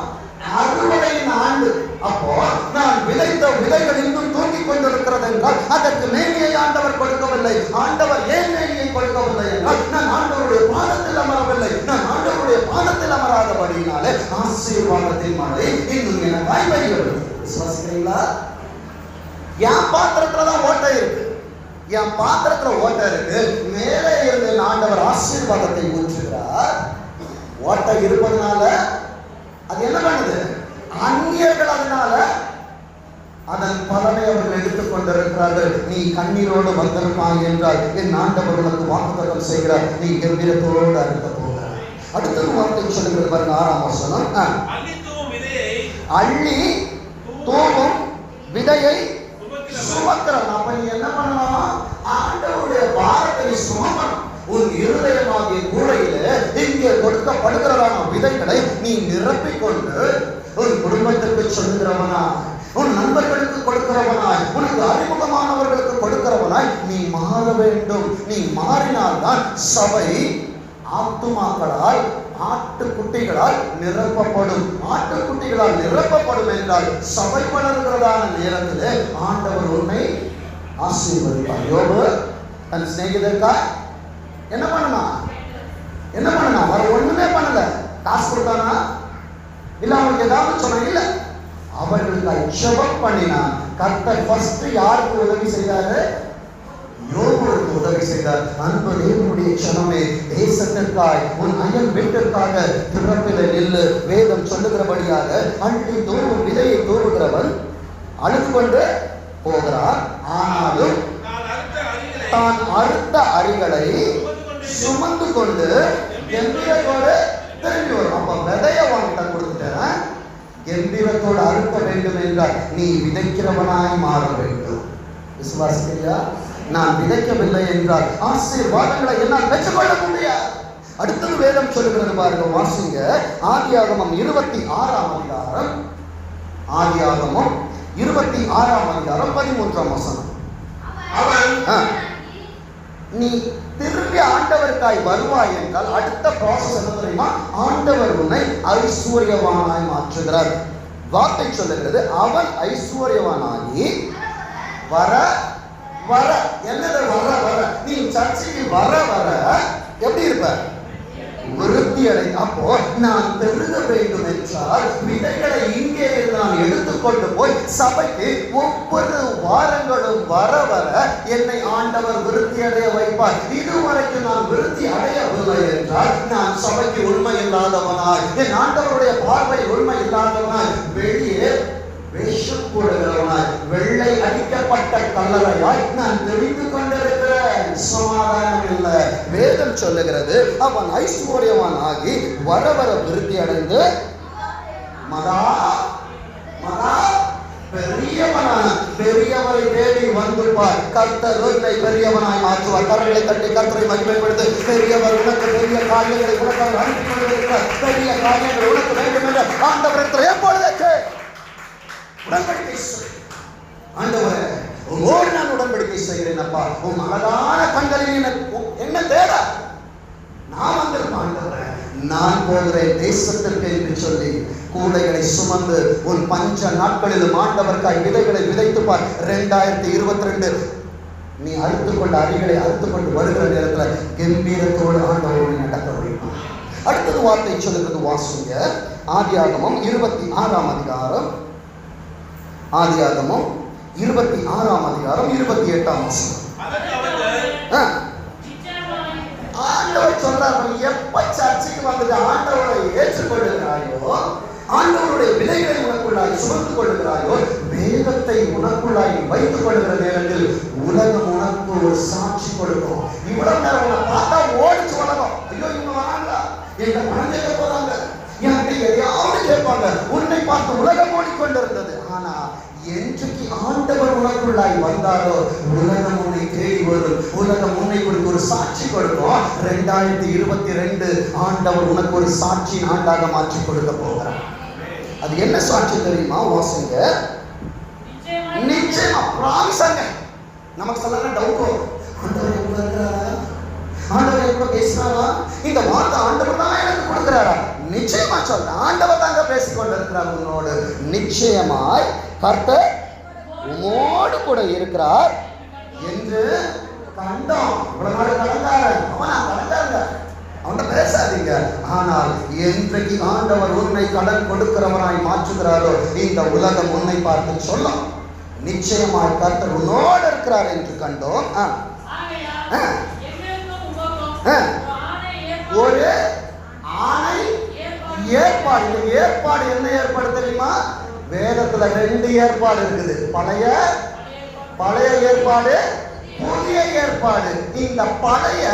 அறுவடையின் ஆண்டு. அப்போ நான் விதைத்த விதைகள் இன்னும் தூங்கிக் கொண்டிருக்கிறது என்றால் அதற்கு மேனியை ஆண்டவர் கொடுக்கவில்லை. ஆண்டவர் ஏன் மேனியை கொடுக்கவில்லை என்றால் நான் ஆண்டவருடைய பாதத்தில் அமரவில்லை. நான் ஆண்டவருடைய பாதத்தில் அமராதபடியினாலே ஆசீர்வாதத்தின் மழை இன்னும் எனக்கு ஆய்வறிகிறது. விசுவாசிக்கிறீங்களா? என் பாத்திரத்துலதான் ஓட்டை இருக்கு. என் பாத்திரத்துல ஓட்டை இருக்கு. மேலே இருந்து ஆண்டவர் ஆசீர்வாதத்தை ஊற்றுகிறார். ஓட்டை இருப்பதனால அது என்ன பண்ணுது? அந்நியர்கள் அதனால அதன் பலனை அவர்கள் எடுத்துக் கொண்டிருக்கிறார்கள். நீ கண்ணீரோடு வந்திருப்பாய் என்றால் என் ஆண்டவர் உனக்கு வாக்குத்தத்தம் செய்கிறார். நீ கம்பீரத்தோடு அறுக்க போகிறார். அடுத்தது வார்த்தை சொல்லுகிறது பாருங்க, 6ஆம் வசனம். அள்ளி தூவும் விதையை சுமக்கிறவன். அப்ப நீ என்ன பண்ணணும்? ஆண்டவருடைய பாரத்தை சுமக்கணும். உன் இருதயமாகிய கூடையில இங்கே கொடுக்கப்படுகிறதான விதைகளை நீ நிரப்பிக் கொண்டு உன் குடும்பத்திற்கு சொல்லுகிறவனாய், உன் நண்பர்களுக்கு கொடுக்கிறவனாய், உனக்கு அறிமுகமானவர்களுக்கு கொடுக்கிறவனாய் நீ மாற வேண்டும். நீ மாறினால்தான் சபை ஆத்துமாக்களால், ஆட்டுக்குட்டிகளால் நிரப்பப்படும். ஆட்டுக்குட்டிகளால் நிரப்பப்படும் என்றால் சபை வளர்கிறதான நேரத்தில் ஆண்டவர் உன்னை ஆசீர்வதிப்பார். யோபு தன் சிநேகிதருக்காய் என்ன பண்ணா? அவர் ஒண்ணுமே பண்ணல. காசு கொடுத்தானா? இல்ல அவங்களுக்கு ஏதாவது சொன்னா? இல்ல, அவர்களுக்கு ஜெபம் பண்ணினான். கர்த்தர் ஃபர்ஸ்ட் யாருக்கு உதவி செய்தாரு? யோபுவுக்கு உதவி செய்தார். அன்பு தேவனுடைய ஜனமே, தேசத்திற்காய், உன் அயல் வீட்டிற்காக திறப்பில நில்லு. வேதம் சொல்லுகிறபடியாக அள்ளி தூவும் விதையை தூவுகிறவன் அழுது கொண்டு போகிறார். ஆனாலும் தான் அறுத்த அரிகளை சுமந்து கொண்டு கம்பீரத்தோடு திரும்பி வரும். அப்ப விதைய வாங்கிட்ட கொடுத்துட்டேன். கம்பீரத்தோடு அறுக்க வேண்டும் என்றால் நீ விதைக்கிறவனாய் மாற வேண்டும். விசுவாசிக்கிறியா? நான் விதைக்கவில்லை என்றால் ஆசீர்வாதங்களை என்னால் பெற்றுக்கொள்ள முடியாது. அடுத்தது வேதம் சொல்லுகிறது பாருங்க, வாசிங்க. ஆதியாகமம் 26ஆம் அதிகாரம். ஆதியாகமம் 26ஆம் அதிகாரம் 13ஆம் வசனம். நீ திரும்பி ஆண்டவருக்காய் வருவாய் என்றால் அடுத்த ப்ராசஸ் என்ன தெரியுமா? ஆண்டவர் உன்னை ஐஸ்வர்யவானாய் மாற்றுகிறார். வார்த்தை சொல்லுகிறது, அவன் ஐஸ்வர்யவானாகி வர வர என்னது வர நீ சர்ச்சைக்கு வர எப்படி இருப்ப? விருத்தி அடை. அப்போ நான் பெருக வேண்டும் என்றால் விதைகளை இங்கே நான் எடுத்துக்கொண்டு போய் சபைக்கு ஒவ்வொரு வாரங்களும் வர என்னை ஆண்டவர் விருத்தி அடைய வைப்பார். இதுவரைக்கும் நான் விருத்தி அடையவில்லை என்றால் நான் சபைக்கு உண்மை இல்லாதவனாய், என் ஆண்டவருடைய பார்வை உண்மை இல்லாதவனாய், வெளியே வேஷம் போடுகிறவனாய், வெள்ளை அடிக்கப்பட்ட கல்லறையாய் நான் தெரிந்து கொண்டிருக்கிறேன். சமாதானம் இல்லை. வேதம் சொல்லுகிறது அவன் ஐஸ்வர்யவான் ஆகி வர விருத்தி அடைந்து மகா பெரியவனான பெரியவரை தேடி வந்துப்பார். கர்த்தர் உன்னை பெரியவனாய் மாற்றுவார். கரங்களை தட்டி கர்த்தரை மகிமைப்படுத்து. பெரியவர் உனக்கு பெரிய காரியங்களை உனக்கு அனுப்பி கொண்டிருக்கிறார். பெரிய காரியங்கள் உனக்கு வேண்டும் என்ற ஆண்டவரிடத்தில் எப்பொழுதே உடன்படிக்கை செய். ஆண்டவரே உன்னோடு நான் உடன்படிக்கை செய்கிறேன் அப்பா. உன் அழகான கண்களில் எனக்கு என்ன தேவை? நான் வந்திருப்பேன் ஆண்டவரே, நான் போகிறேன் தேசத்திற்கு என்று சொல்லி கூடைகளை சுமந்து உன் பஞ்ச நாட்களிலும் ஆண்டவர்க்காய் விதைகளை விதைத்து பார். 2022 நீ அறுத்துக்கொண்ட அரிகளை அறுத்துக்கொண்டு வருகிற நேரத்தில் கம்பீரத்தோடு ஆண்டவரோடு நடக்க முடியும். அடுத்தது வார்த்தை சொல்லுகிறது, வாசிங்க. ஆதியாகமம் 26ஆம் அதிகாரம், ஆதியாகமம் 26ஆம் அதிகாரம் 28ஆம் வசனம். ஆண்டவர் சொல்றாரு, எப்ப சர்ச்சைக்கு வந்துட்டு ஆண்டவரை ஏற்றுக்கொள்ளுகிறாயோ, ஆண்டவருடைய விதைகளை உனக்குள்ளாய் சுமந்து கொள்ளுகிறாயோ, வேதத்தை உனக்குள்ளாய் வைத்துக் கொள்ளுகிற நேரத்தில் உலகம் உனக்கு ஒரு சாட்சி கொடுக்கும். இவ்வளவு நேரம் உன்னை பார்த்தா ஓடிச்சு உலகம், ஐயோ இவங்க வராங்க, எங்க பணம் கேட்க போறாங்க, என்கிட்ட எதையாவது கேட்பாங்க. உன்னை பார்த்து உலகம் ஓடிக்கொண்டிருந்தது. ஆனா என்றைக்கு ஆண்டவர் உனக்குள்ளாய் வந்தாரோ உலகம் உன்னை தேடி வரும். உலகம் உன்னை குறித்து ஒரு சாட்சி கொடுக்கும். 2022 ஆண்டவர் உனக்கு ஒரு சாட்சியின் ஆண்டாக மாற்றி கொடுக்க போகிறார். அது என்ன சாட்சி தெரியுமா? வாசிங்க. நிச்சயமா பிராமிசாங்க. நமக்கு சில டவுட் வரும், ஆண்டவர் எவ்வளவு இருக்கிறாரா, ஆண்டவர் எவ்வளவு பேசுறாரா, இந்த வார்த்தை ஆண்டவர் தான் எனக்கு கொடுக்கிறாரா? நிச்சயமா சொல்ற, ஆண்டவர் தாங்க பேசிக்கொண்டு இருக்கிறார் உன்னோடு. நிச்சயமாய் கர்த்தர் உன்னோடு கூட இருக்கிறார் என்று கண்டோம். இவ்வளவு நாள் கடந்தாரன், அவனா கடந்தாங்க, அவன்கிட்ட பேசாதீங்க. ஆனால் என்றைக்கு ஆண்டவர் உன்னை கடன் கொடுக்கிறவனாய் மாற்றுகிறாரோ இந்த உலகம் உன்னை பார்த்து சொல்லும், நிச்சயமாய் கர்த்தர் உன்னோடு இருக்கிறார் என்று கண்டோம். ஒரு ஆணை ஏற்பாடு. இந்த ஏற்பாடு என்ன ஏற்பாடு தெரியுமா? வேதத்துல 2 ஏற்பாடு இருக்குது. பழைய ஏற்பாடு, புதிய ஏற்பாடு. இந்த பழைய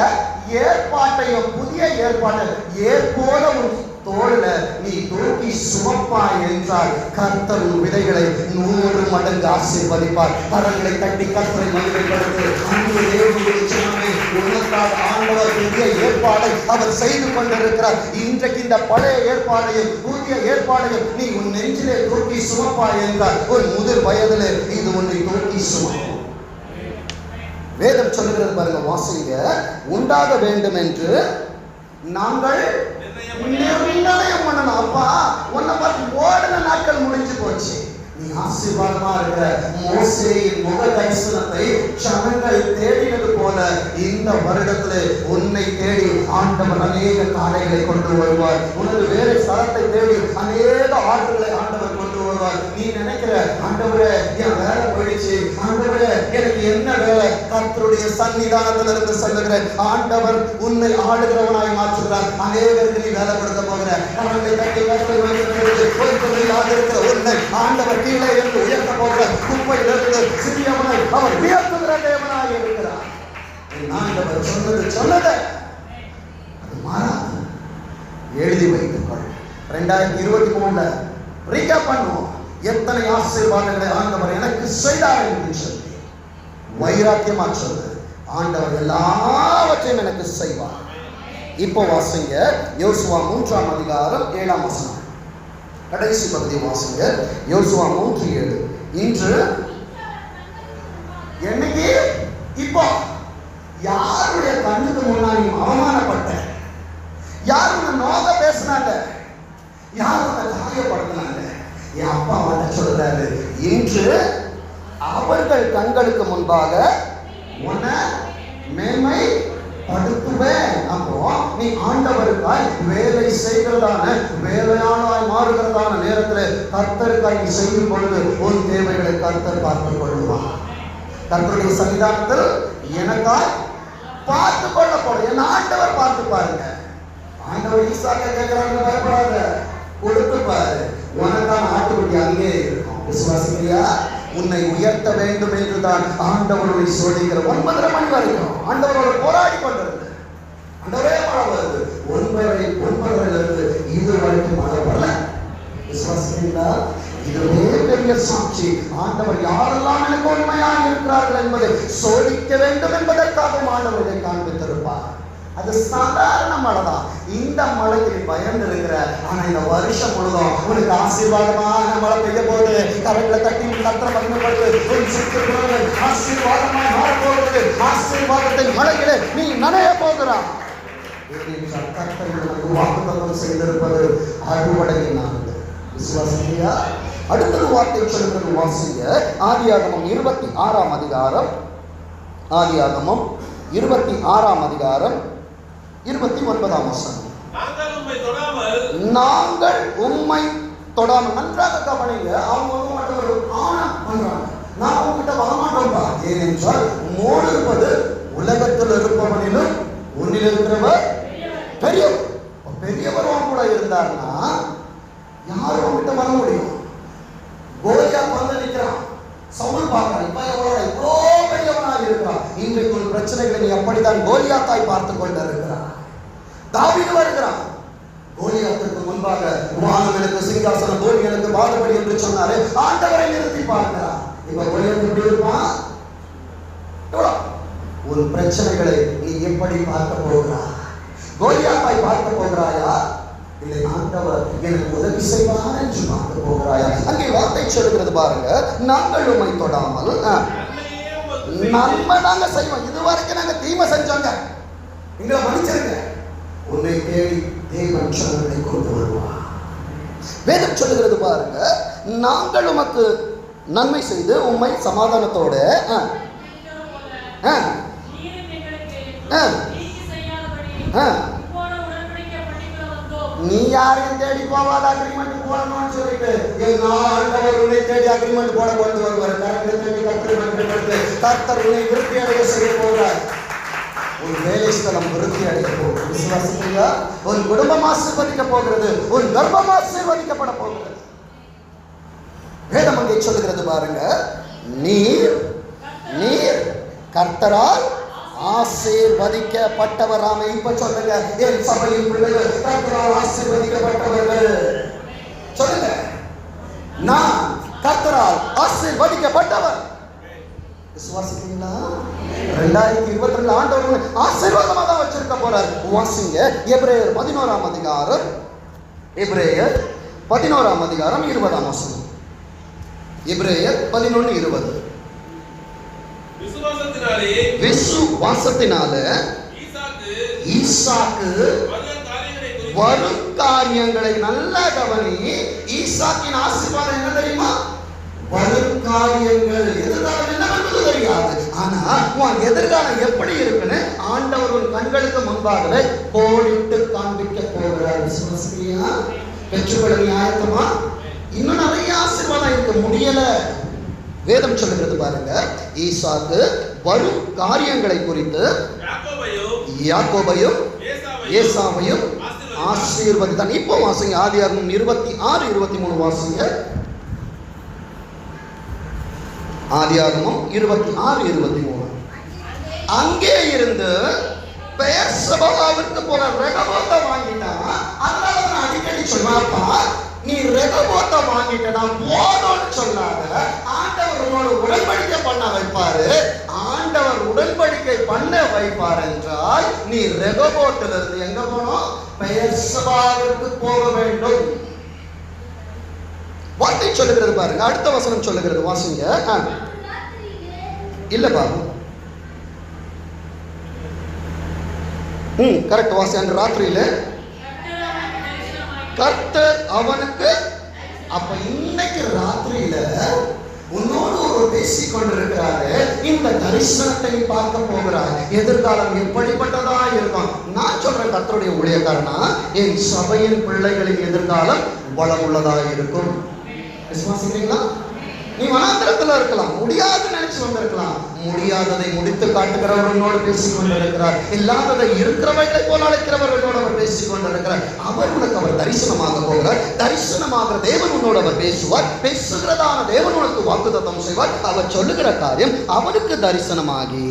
ஏற்பாட்டையும் புதிய ஏற்பாட்டை ஏற்போல ஒரு தோளில நீ தூக்கி சுமப்பாய் என்றால் கர்த்தர் விதைகளை 100 மடங்கு ஆசீர்வதிப்பார். கரங்களை தட்டி கர்த்தரை மகிமைப்படுத்து. உனக்காக ஆண்டவர் புதிய ஏற்பாடை அவர் செய்து கொண்டிருக்கிறார். இன்றைக்கு இந்த பழைய ஏற்பாடையும் புதிய ஏற்பாடையும் நீ உன் நெஞ்சிலே தூக்கி சுமப்பாய் என்றால் ஒரு முதிர் வயதிலே இது உன்னை தூக்கி சுமக்கும். வேதம் சொல்லுகிறது பாருங்க, வாசிங்க. உண்டாக வேண்டும் என்று நாங்கள் நிர்ணயம் பண்ணணும். அப்பா உன்னை பார்த்து ஓடின நாட்கள் முடிஞ்சு போச்சு. நீ ஆசீர்வாதமா இருக்கிற மோசேயின் முக தரிசனத்தை ஜனங்கள் தேடினது போல இந்த வருடத்திலே உன்னை தேடி ஆண்டவர் அநேக காளைகளை கொண்டு வருவார். உனது வேலை ஸ்தலத்தை தேடி அநேக ஆடுகளை ஆண்டவர் கொண்டு வருவார். நீ நினைக்கிற ஆண்டவரே என் வேலை போயிடுச்சு, ஆண்டவரே எனக்கு என்ன வேலை? கர்த்தருடைய சன்னிதானத்தில் இருந்து சொல்லுகிறேன், ஆண்டவர் உன்னை ஆடுகிறவனாய் மாற்றுகிறார். அநேகருக்கு நீ வேலை கொடுக்க போகிற உன்னை ஆண்டவர் கீழே இருந்து உயர்த்த போகிற குப்பையிலிருந்து சிறியவனை அவர் உயர்த்துகிற தேவனாய் இருக்கிறார். ஆண்டவர் சொன்னதை அது மாறாது. எழுதி வைத்துக் கொள். 2023 ரீகேப் பண்ணுவோம். எத்தனை ஆசீர்வாதங்களை ஆண்டவர் எனக்கு செய்தார் என்று சொல்லி வைராக்கியமா சொல்லு. ஆண்டவர் எல்லாவற்றையும் எனக்கு செய்வார். இப்போ வாசிங்க, யோசுவா 3ஆம் அதிகாரம் 7ஆம் வசனம். கடைசி பகுதி வாசிங்க, யோசுவா 3:7. இன்று என்னைக்கு இப்போ யாருடைய கண்ணுக்கு முன்னாடி அவமானப்பட்ட, யார் உன்னை நோக பேசினாங்க, யார் உன்னை காயப்படுத்தினாங்க, என் அப்பா வந்து சொல்றாரு, இன்று அவர்கள் கண்களுக்கு முன்பாக உன்னை மேன்மை படுத்துவேன். அப்போ நீ ஆண்டவருக்காய் வேலை செய்கிறதான வேலையாளாய் மாறுகிறதான நேரத்தில் கர்த்தருக்காய் நீ செய்யும் பொழுது உன் தேவைகளை கர்த்தர் பார்த்துக் கொள்வார். கர்த்தருடைய சன்னிதானத்தில் எனக்காய் பார்த்து கொள்ளப்படும். என் ஆண்டவர் பார்த்து பாருங்க. ஆண்டவர் ஈசாக்கை கேட்கிறாங்க, பயப்படாத, கொடுத்து பாரு, உனக்கான ஆட்டுக்குட்டி அங்கே இருக்கும். விசுவாசிக்கிறியா? உன்னை உயர்த்த வேண்டும் என்றுதான் ஆண்டவருடைய சொல்லுகிற 9:30 மணி வரைக்கும் ஆண்டவரோட போராடி கொண்டிருந்த ஆண்டவரே மழை வருது. 9:30 இது வரைக்கும் மழை வரல. விசுவாசிக்கிறீங்களா? இதுவே பெரிய சாட்சி. ஆண்டவர் யாரெல்லாம் எனக்கு உண்மையாக இருக்கிறார்கள் என்பதை சோதிக்க வேண்டும் என்பதற்காக ஆண்டவர் இதை காண்பித்திருப்பார். அது சாதாரண மழை தான். இந்த மழைக்கு பயந்து இருக்கிற, ஆனா இந்த வருஷம் முழுதும் உனக்கு ஆசீர்வாதமான மழை பெய்ய போது, கரங்களை தட்டி கத்திர மகிமைப்படுது, ஆசீர்வாதமாக மாறப்போகிறது. ஆசீர்வாதத்தின் மழையிலே நீ நனைய போகிறாய். வாக்குத்தத்தம் செய்திருப்பது அறுவடையின் நாள். விசுவாசியா? அடுத்தது வார்த்தை சொல்லுகிறது, வாசிங்க. ஆதியாகமம் 26ஆம் அதிகாரம். ஆதியாகமம் 26ஆம் அதிகாரம் 29ஆம் வசனம். நாங்கள் உம்மை தொடாமல். நன்றாக கவனிங்க. அவங்க மட்டும் ஒரு ஆணம் பண்றாங்க. நான் உங்ககிட்ட வரமாட்டோம்பா. ஏனென்றால் உம்மோடு இருப்பது உலகத்தில் இருப்பவனிலும் உன்னில் இருக்கிறவர் பெரியவர். பெரியவர் கூட இருந்தார்னா யாரும் உங்ககிட்ட வர முடியும்? கோலியாத் வந்து நிற்கிறான், சவுல் பார்க்கிறான், இப்ப இவ்வளோ பெரியவனாக இருக்கிறான். இன்றைக்கு ஒரு பிரச்சனைகளை நீ அப்படித்தான் கோலியாத்தாய் பார்த்து கொண்டு இருக்கிறான். தாவீது வருகிறான். கோலியாத்துக்கு முன்பாக வானம் எனக்கு சிங்காசனம், பூமி எனக்கு பாதபடி என்று சொன்னாரு. ஆண்டவரை நிறுத்தி பார்க்கிறான். இப்ப கோலியாத் எப்படி இருப்பான்? ஒரு பிரச்சனைகளை நீ எப்படி பார்க்க போகிறாய்? கோலியாத்தாய் பார்க்க போகிறாயா, இல்லை ஆண்டவர் எனக்கு உதவி செய்வார் என்று பார்க்க போகிறாயா? அங்கே வார்த்தை சொல்லுகிறது பாருங்க, நாங்கள் உம்மை தொடாமல் நன்மை நாங்க செய்வோம். இதுவரைக்கும் நாங்க தீமை செஞ்சோங்க, எங்களை மன்னிச்சிருங்க. உன்னை தேடி தேவன் சொன்னதை கொண்டு வருவார். வேதம் சொல்லுகிறது பாருங்க, நாங்கள் உமக்கு நன்மை செய்து உம்மை சமாதானத்தோட நீ யாரையும் தேடி போவாத அக்ரிமெண்ட் போடணும்னு சொல்லிட்டு ஆண்டவர் உன்னை தேடி அக்ரிமெண்ட் போட கொண்டு வருவார். கர்த்தர் உன்னை விருத்தி அடைய செய்ய போகிறார். உன் வேலை ஸ்தலம் விருத்தி அடைய போகிறது. விசுவாசிக்கிறீங்களா? உன் குடும்பம் ஆசீர்வதிக்க போகிறது, உன் கர்ப்பம் ஆசீர்வதிக்கப்பட போகிறது. வேதம் அங்கே சொல்லுகிறது பாருங்க, நீர் நீர் கர்த்தரால் ஆசீர்வதிக்கப்பட்டவராமே. இப்ப சொல்லுங்க, என் சபையின் பிள்ளைகள் கர்த்தரால் ஆசீர்வதிக்கப்பட்டவர்கள். சொல்லுங்க, நான் கர்த்தரால் ஆசீர்வதிக்கப்பட்டவர். விசுவாசிக்கிறீங்களா? 2022 ஆண்டவர் ஆசீர்வாதமா தான் வச்சிருக்க போறார். வாசிங்க, எபிரேயர் 11ஆம் அதிகாரம். எபிரேயர் 11ஆம் அதிகாரம் 20ஆம் வசனம். எபிரேயர் 11:20. விசுவாசத்தினாலே ஈசாக்கு வரும் காரியங்களை நல்ல கவனி. ஈசாக்கின் ஆசீர்வாதம் என்ன தெரியுமா? வரும் காரியங்கள். எதிர்காலம் என்னவென்பது தெரியாது, ஆனா உன் எதிர்காலம் எப்படி இருக்குன்னு ஆண்டவர் உன் கண்களுக்கு முன்பாகவே கோடிட்டு காண்பிக்க போகிறார். விசுவாசியா? பெற்றுக்கொள்ள நீ ஆயத்தமா? இன்னும் நிறைய ஆசீர்வாதம் இருக்க முடியல. வேதம் சொல்லுகிறது பாருங்க, ஈசாக்கு வரும் காரியங்களை குறித்து யாக்கோபையும் ஏசாவையும் ஆசீர்வதித்தான். இப்போ வாசிங்க, ஆதியாகமம் 26-23 வாசிங்க. ஆதியாகமம் 26-23. அங்கே இருந்து பெயர்செபாவிற்கு போற ரெகோபோத்தை வாங்கிட்டான். அதனால நான் அடிக்கடி சொன்னாப்பா, நீ ரெகோபோத்தை வாங்கிட்டா போதும்னு சொன்னாங்க. ஆண்டவர் உன்னோட உடன்படிக்கை பண்ண வைப்பாரு. ஆண்டவர் உடன்படிக்கை பண்ண வைப்பார் என்றால் நீ ரெகோபோத்திலிருந்து எங்க போனோம்? பெயர்செபாவிற்கு போக வேண்டும். வார்த்தை சொல்லுகிறது பாருங்க, அடுத்த வசனம் சொல்லுகிறது, வாசிங்க. இல்ல பாபு, கரெக்ட் வாசி. அன்று ராத்திரியில கர்த்தர் அவனுக்கு. அப்ப இன்னைக்கு ராத்திரியில உன்னோடு ஒரு அவர் பேசிக் கொண்டிருக்கிறாரு. இந்த தரிசனத்தை பார்க்க போகிறார். எதிர்காலம் எப்படிப்பட்டதா இருக்கும்? நான் சொல்றேன், கர்த்தருடைய ஊழியக்காரனா, என் சபையின் பிள்ளைகளின் எதிர்காலம் வளமுள்ளதா இருக்கும். விசுவாசிக்கிறீங்களா? நீ வனாந்திரத்துல இருக்கலாம், முடியாது நினைச்சு வந்திருக்கலாம். முடியாததை முடித்து காட்டுகிறவர் உன்னோடு பேசிக் கொண்டிருக்கிறார். இல்லாததை இருக்கிறவர்களை போல அழைக்கிறவர்களோடு அவர் பேசிக் கொண்டிருக்கிறார். அவர் உனக்கு அவர் தரிசனமாக போகிறார். தரிசனமாக தேவன் உன்னோடு அவர் பேசுவார். பேசுகிறதான தேவன் உனக்கு வாக்குத்தத்தம் செய்வார். அவர் சொல்லுகிற காரியம் அவனுக்கு தரிசனமாகி,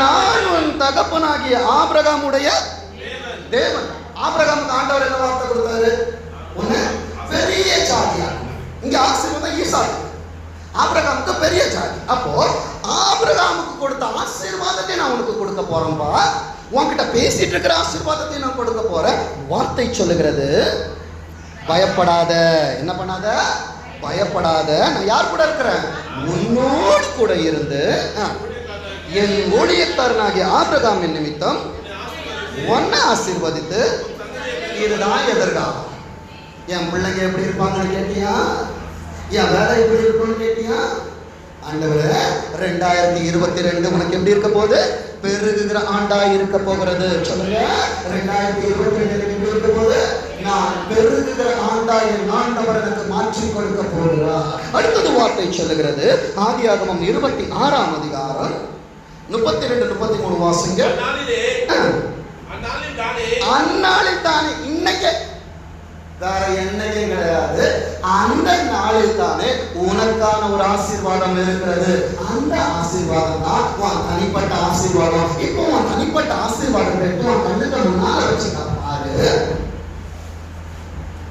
நான் உன் தகப்பனாகிய ஆபிரகாமுடைய தேவன். ஆபிரகாமுக்கு ஆண்டவர் என்ன வார்த்தை கொடுத்தாரு? ஒண்ணு, பெரிய ஜாதியா. இங்க ஆசீர்வாதம் ஈசாக்கு. ஆபிரகாமுக்கு பெரிய ஜாதி. அப்போ ஆபிரகாமுக்கு கொடுத்த ஆசீர்வாதத்தை நான் உனக்கு கொடுக்க போறேன்பா. உன்கிட்ட பேசிட்டு இருக்கிற ஆசீர்வாதத்தை நான் கொடுக்க போறேன். வார்த்தை சொல்லுகிறது, பயப்படாத. என்ன பண்ணாத? பயப்படாத. நான் யார் கூட இருக்கிறேன்? உன்னோடு கூட இருந்து என் ஊழியக்காரனாகிய ஆபிரகாமின் நிமித்தம் உன்னை ஆசீர்வதித்து, இதுதான் எதிர்காலம். என் பிள்ளைங்க எப்படி இருப்பாங்கன்னு கேட்டியா? என் வேலை எப்படி இருக்கும்னு கேட்டியா? ஆண்டவரே, 2022 உனக்கு எப்படி இருக்க போகுது? பெருகுகிற ஆண்டா இருக்க போகிறது. சொல்லுங்க, 2022 எப்படி இருக்க போகுது? நான் பெருகுகிற ஆண்டா என் ஆண்டவர் எனக்கு மாற்றி கொடுக்க போகிறார். அடுத்தது வார்த்தை சொல்லுகிறது, ஆதியாகமம் 26ஆம் அதிகாரம் 32-33 வாசிங்க. அந்நாளில் தானே, இன்னைக்கு வேற என்னையும் கிடையாது, அந்த நாளில் தானே உனக்கான ஒரு ஆசீர்வாதம் இருக்கிறது. அந்த ஆசீர்வாதம் தான் உன் தனிப்பட்ட ஆசீர்வாதம். இப்போ உன் தனிப்பட்ட ஆசீர்வாதம் எடுத்து உன் கண்ணுக்கு முன்னால வச்சுக்க பாரு.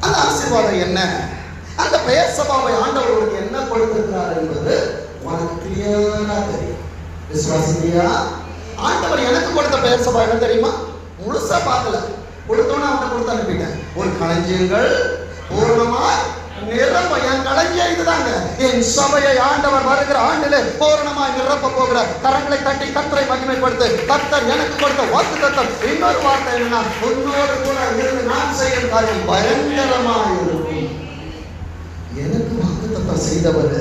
அந்த ஆசீர்வாதம் என்ன? அந்த பெயர் சபாவை ஆண்டவர் உனக்கு என்ன கொடுத்திருக்கிறார் என்பது உனக்கு கிளியரா தெரியும். விசுவாசியா? ஆண்டவர் எனக்கு கொடுத்த பெயர் சபா என்ன தெரியுமா? முழுசா பார்க்கல, கொடுத்தோன்னு அவன் கொடுத்து அனுப்பிட்டேன். ஒரு களஞ்சியங்கள் பூர்ணமா நிரம்ப. என் களஞ்சியம் இதுதாங்க. என் சபையை ஆண்டவர் வருகிற ஆண்டிலே பூர்ணமாய் நிரப்ப போகிறார். கரங்களை தட்டி கர்த்தரை மகிமைப்படுத்து. கர்த்தர் எனக்கு கொடுத்த வாக்குத்தத்தம். இன்னொரு வார்த்தை என்னன்னா, உன்னோடு கூட இருந்து நான் செய்யும் காரியம் பயங்கரமாய் இருக்கும். எனக்கு வாக்குத்தத்தம் செய்தவர்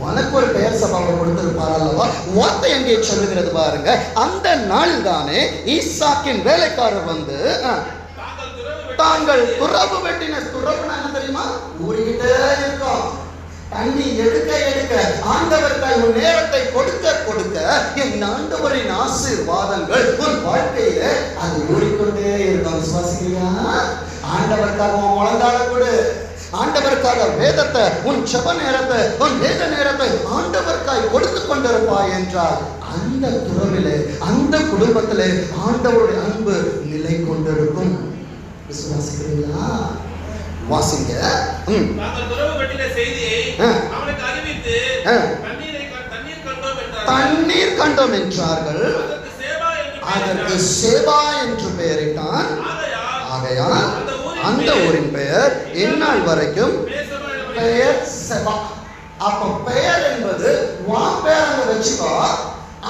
உனக்கு ஒரு பெயர் சபாவை கொடுத்திருப்பார் அல்லவா? வார்த்தை எங்கே சொல்லுகிறது பாருங்க. அந்த நாள் தானே ஈசாக்கின் வேலைக்காரர் வந்து, தாங்கள் துறவு வெட்டின, துறவுனா என்ன தெரியுமா? ஊறிக்கிட்டே இருக்கும். தண்ணி எடுக்க எடுக்க ஆண்டவருக்காய் ஒரு நேரத்தை கொடுக்க கொடுக்க என் ஆண்டவரின் ஆசீர்வாதங்கள் உன் வாழ்க்கையில அது ஊறிக்கொண்டே இருக்கும். விசுவாசியா? ஆண்டவருக்காக உன் முழங்கால கொடு. ஆண்டவருக்காக வேதத்தை, உன் ஜெப நேரத்தை, உன் வேத நேரத்தை ஆண்டவருக்காய் கொடுத்து கொண்டிருப்பாய் என்றால் அந்த துறவிலே, அந்த குடும்பத்திலே ஆண்டவருடைய அன்பு நிலை கொண்டிருக்கும். விசுவாசிக்கிறீங்களா? வாசிங்க. தண்ணீர் கண்டோம் என்றார்கள். அதற்கு சேபா என்று பெயரிட்டான். ஆகையால் அந்த ஊரின் பெயர் இந்நாள் வரைக்கும் பெயர் செபா. அப்ப பெயர் என்பது உன் பெயர் அங்க வச்சுக்கோ.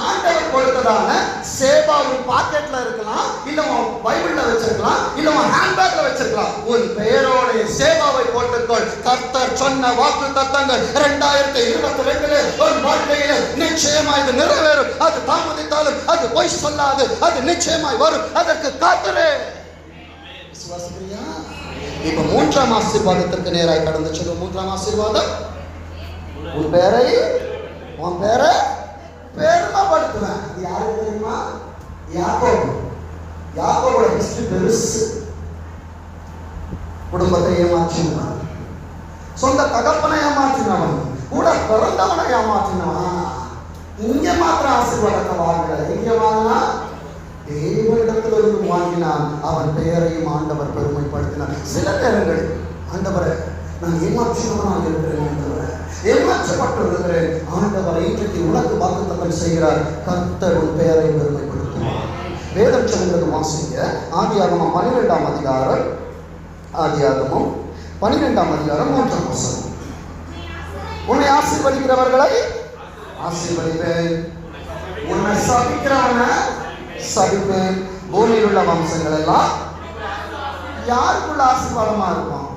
ஆண்டவர் கொடுத்ததான சேபா உன் பாக்கெட்ல இருக்கலாம், இல்ல உன் பைபிள்ல வச்சிருக்கலாம், இல்ல உன் ஹேண்ட்பேக்ல வச்சிருக்கலாம். உன் பெயரோட சேபாவை போட்டுக்கொள். கர்த்தர் சொன்ன வாக்கு தத்தங்கள் 2022 உன் வாழ்க்கையில நிச்சயமாய் இது நிறைவேறும். அது தாமதித்தாலும் அது பொய் சொல்லாது, அது நிச்சயமாய் வரும். அதற்கு காத்துரு. விசுவாசிக்கிறியா? இப்ப 3ஆம் ஆசீர்வாதத்திற்கு நேராய் கடந்து சொல்லும். 3ஆம் ஆசீர்வாதம், உன் பேரை, உன் பேரை பெருமைப்படுத்துவேன். அது யாருக்கு தெரியுமா? யாக்கோபு. யாக்கோபோட ஹிஸ்டரி பெருசு. குடும்பத்தை ஏமாற்றினவன், சொந்த தகப்பனை ஏமாற்றினவன், கூட பிறந்தவனை ஏமாற்றினவன். இங்க மாத்திரம் ஆசீர்வாதத்தை வாங்கல. இங்க வாங்கினா தேவனிடத்திலிருந்து வாங்கினான். அவன் பெயரையும் ஆண்டவர் பெருமைப்படுத்தினார். சில நேரங்கள் ஆண்டவரை நான் ஏமாற்றினவனாக இருக்கிறேன், ஆண்டவரை ஏமாற்றப்பட்டு இருக்கிறேன், ஆண்டவரை இன்றைக்கு உனக்கு வாக்குத்தத்தம் செய்கிறார். கர்த்தர் உன் பெயரை பெருமைப்படுத்துவார். வேதம் சொல்கிறது, வாசிங்க. ஆதியாகமம் 12ஆம் அதிகாரம், ஆதியாகமம் 12ஆம் அதிகாரம் 3ஆம் வசனம். உன்னை ஆசீர்வதிக்கிறவர்களை ஆசீர்வதிப்பேன், உன்னை சபிக்கிறவனை சபிப்பேன். பூமியில் உள்ள வம்சங்கள் எல்லாம் யாருக்குள்ள ஆசீர்வாதமா இருக்கும்?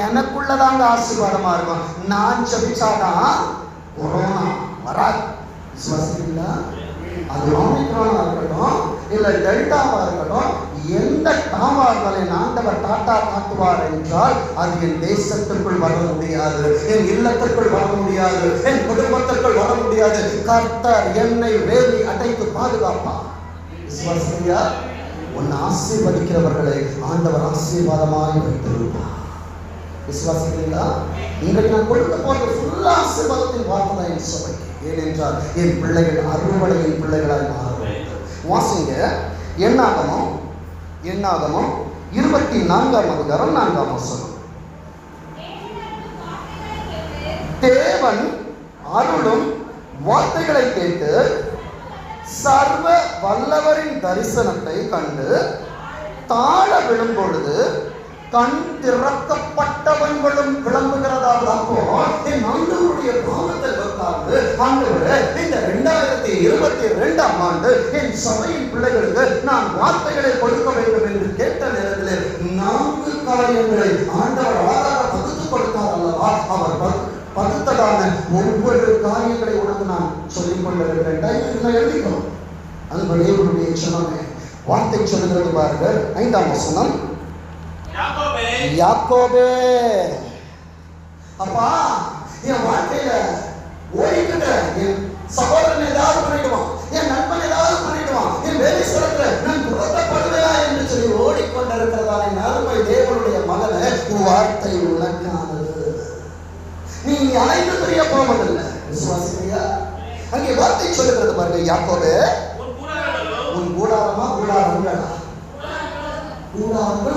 எனக்குள்ளதாங்க ஆசீர்வாதமா இருக்கும். நான் ஜெபிச்சாதான் கொரோனா வராது. விசுவாசிக்கிறீங்களா? அது ஓமிக்ரானா இருக்கட்டும், இல்ல டெல்டாவா இருக்கட்டும், எந்த டாவா இருந்தாலும் ஆண்டவர் டாட்டா காட்டுவார் என்றால் அது என் தேசத்திற்குள் வர முடியாது, என் இல்லத்திற்குள் வர முடியாது, என் குடும்பத்திற்குள் வர முடியாது. கர்த்தர் என்னை வேலி அடைத்து பாதுகாப்பார். விசுவாசியா? உன்னை ஆசீர்வதிக்கிறவர்களை ஆண்டவர் ஆசீர்வாதமாய் வைத்திருப்பார். விசுவாசிக்கிறீங்களா? இன்றைக்கு நான் கொடுக்க போறது ஃபுல்லா ஆசீர்வாதத்தின் வார்த்தை தான் என் சபைக்கு. ஏனென்றால் என் பிள்ளைகள் அறுவடையின் பிள்ளைகளாய் மாற வேண்டும். வாசிங்க என்னாகமம் 24ஆம் அதிகாரம் 4ஆம் வசனம். தேவன் அருளும் வார்த்தைகளை கேட்டு சர்வ வல்லவரின் தரிசனத்தை கண்டு தாழ விழும் பொழுது கண் திறக்கப்பட்டவங்களும் விளம்புகிறதாக. அப்போ என் ஆண்டவருடைய பாவத்தை வைக்காது ஆண்டவரே, இந்த 2022ஆம் ஆண்டு என் சபையின் பிள்ளைகளுக்கு நான் வார்த்தைகளை கொடுக்க வேண்டும் என்று கேட்ட நேரத்தில் 4 காரியங்களை ஆண்டவர் அழகாக பகுத்து கொடுத்தார் அல்லவா? அவர் பகுத்ததான ஒவ்வொரு காரியங்களை உனக்கு நான் சொல்லிக் கொண்டிருக்கிறேன். எழுதிக்கணும். அன்பு தேவனுடைய சொன்னமே வார்த்தை சொல்லுகிறது பாருங்கள். 5ஆம் வசனம். யாக்கோபே, அப்பா என் வாழ்க்கையில ஓடிக்கிட்ட என் சகோதரன் ஏதாவது பண்ணிடுவான், என் நண்பன் ஏதாவது பண்ணிடுவான், என் வேலை சிறப்புல நான் துரத்தப்படுவேனா என்று சொல்லி ஓடிக்கொண்டிருக்கிறதான என் அருமை தேவனுடைய மகனே, வார்த்தை உனக்கானது. நீ அலைந்து தெரிய போவதில்லை. விசுவாசியா? அங்கே வார்த்தை சொல்லுகிறது பாருங்க. யாக்கோபே, உன் கூடாரமா கூடாரங்களா? கூடாரங்கள்.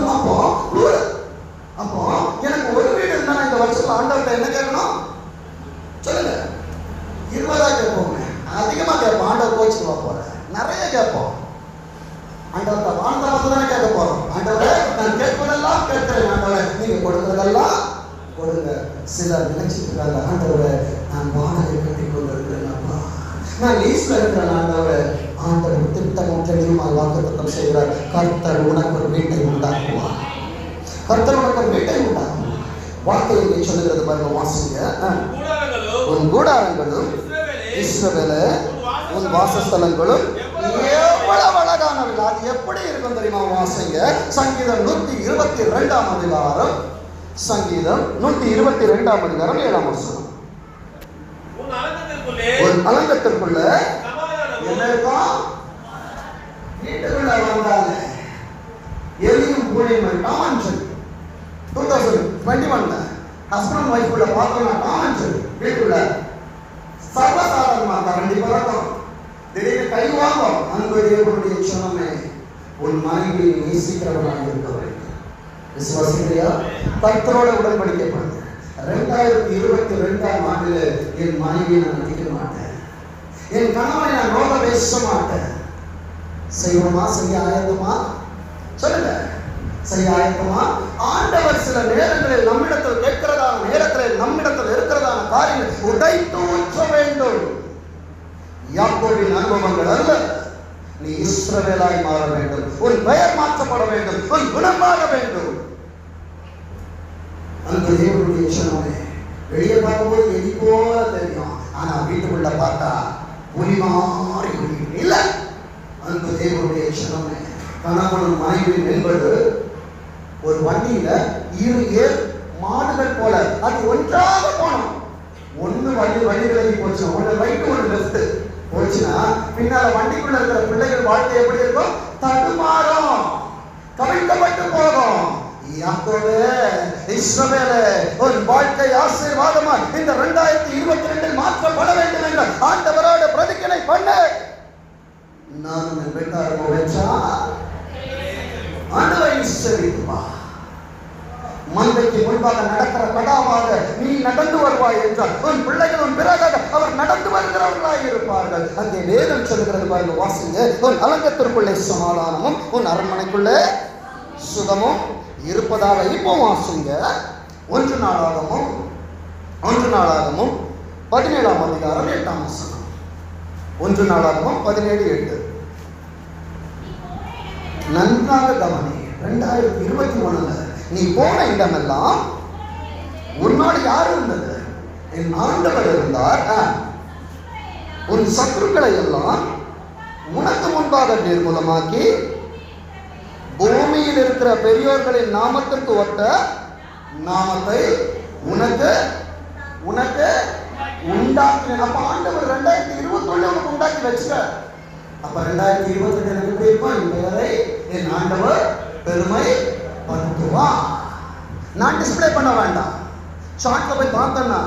அப்போ எனக்கு ஒரு வீடு இருந்தா இந்த வருஷத்துல ஆண்டவர்கிட்ட என்ன கேட்கணும் சொல்லுங்க? 20 கேட்போம். அதிகமா கேட்போம். ஆண்டவர் கோச்சுக்குவா போற நிறைய கேட்போம். ஆண்டவர்கிட்ட வாழ்ந்த தானே கேட்க போறோம். ஆண்டவரை நான் கேட்பதெல்லாம் கேட்கிறேன். ஆண்டவரை நீங்க கொடுக்கறதெல்லாம் கொடுங்க. சிலர் நினைச்சிட்டு இருக்காங்க, ஆண்டவரை நான் வாடகை கட்டி கொண்டிருக்கிறேன், நான் லீஸ்ல இருக்கிறேன். ஆண்டவர் திட்டமும் தெளிவுமாய் வாக்குத்தத்தம் செய்கிறார். கர்த்தர் உனக்கு ஒரு வீட்டை உண்டாக்குவார். கர்த்தர் உனக்கு ஒரு வீட்டை உண்டாக்குவார். வார்த்தையை சொல்லுகிறது பாருங்க. வாசிங்க. உன் கூடாரங்களும் இஸ்ரவேலே உன் வாசஸ்தலங்களும் எவ்வளவு அழகானவர்கள். அது எப்படி இருக்கும் தெரியுமா? வாசிங்க. சங்கீதம் 122ஆம் அதிகாரம். சங்கீதம் 122ஆம் அதிகாரம் 7ஆம் வசனம். உன் அலங்கத்திற்குள்ள என்ன இருக்கும்? வீட்டுக்குள்ள வந்தாங்க எலியும் பூனையும் டாமன் சொல்லி 2021 ஹஸ்பண்ட் ஒய்ஃப் உள்ள பார்த்தோம்னா டாமன் சொல்லி வீட்டுக்குள்ள சர்வசாதாரணமாக 2 பழக்கம் திடீர்னு கை வாங்கும். அன்பு தேவனுடைய சொன்னமே, உன் மனைவியை நேசிக்கிறவனாக இருக்க வேண்டும். விசுவாசிக்கிறியா? கர்த்தரோட உடன்படிக்கை பண்ணு. 2022ஆம் ஆண்டுல என் மனைவியை நான் அடிக்க மாட்டேன், என் கணவனை நான் ரோக பேச மாட்டேன். செய்வோமா? செய்ய ஆயத்தமா? சொல்லுங்க. செய்ய ஆயத்தமா? ஆண்டவர் சில நேரங்களில் நம்மிடத்தில் கேட்கிறதான நேரத்தில் நம்மிடத்தில் இருக்கிறதான காரியங்கள் உடைத்து ஊற்ற வேண்டும். யாக்கோபின் அனுபவங்கள் அல்ல, நீ இஸ்ரவேலாய் மாற வேண்டும். உன் பெயர் மாற்றப்பட வேண்டும். உன் குணமாக வேண்டும். அந்த தேவனுடைய சொன்னே வெளியே பார்க்கும்போது எலி போல தெரியும், ஆனா வீட்டுக்குள்ள பார்த்தா புலி மாறி இல்ல. அந்த தேவனுடைய சொன்னே கணவனும் மனைவி என்பது ஒரு வண்டியில 2 மாடுகள் போல அது ஒன்றாக போனோம். ஒண்ணு வண்டி விலகி போச்சு, ஒண்ணு ரைட் ஒண்ணு லெஃப்ட் போச்சுன்னா பின்னால வண்டிக்குள்ள இருக்கிற பிள்ளைகள் வாழ்க்கை எப்படி இருக்கும்? தடுமாறும், கவிழ்க்கப்பட்டு போகும். யாக்கோபே, இஸ்ரவேலே, உன் வாழ்க்கை ஆசீர்வாதமா இந்த 2022 மாற்றப்பட வேண்டும் என்ற ஆண்டவரோட பிரதிஜை பண்ணு. நான் வெட்டாரமோ வெச்சா ஆண்டவரை இஸ்ரவேலுமா மந்தைக்கு முன்பாக நடக்கிற கடாவாக நீ நடந்து வருவாய் என்றால் உன் பிள்ளைகளும் பிறகாக அவர் நடந்து வருகிறவர்களாய் இருப்பார்கள். அங்கே வேதம் சொல்லுகிறது பாருங்க. வாசிங்க. உன் அலங்கத்திற்குள்ளே சமாதானமும் உன் அரண்மனைக்குள்ளே சுகமும் இருப்பதாக. இப்போ வாசிங்க. 1 நாளாகமும் 17ஆம் அதிகாரம் 8ஆம் வசனம். 1 நாளாகமும் 17:8. நன்றாக கவனி. 2021 நீ போன இடமெல்லாம் உன்னோடு யார் இருந்தது? என் ஆண்டவர் இருந்தார். உன் சத்துருக்களை எல்லாம் உனக்கு முன்பாக நிர்மூலமாக்கி பூமியில் இருக்கிற பெரியோர்களின் நாமத்திற்கு ஒத்த நாமத்தை உனக்கு உனக்கு உண்டாக்கினேன். அப்ப ஆண்டவர் 2021 உனக்கு உண்டாக்கி வச்சுக்க. அப்ப 2022 எனக்கு எப்படி இருக்கும்? இந்த பெயரை என் ஆண்டவர் பெருமை படுத்துவான். நான் டிஸ்பிளே பண்ண வேண்டாம். சார்ட்ல போய் பார்த்தேன்னா,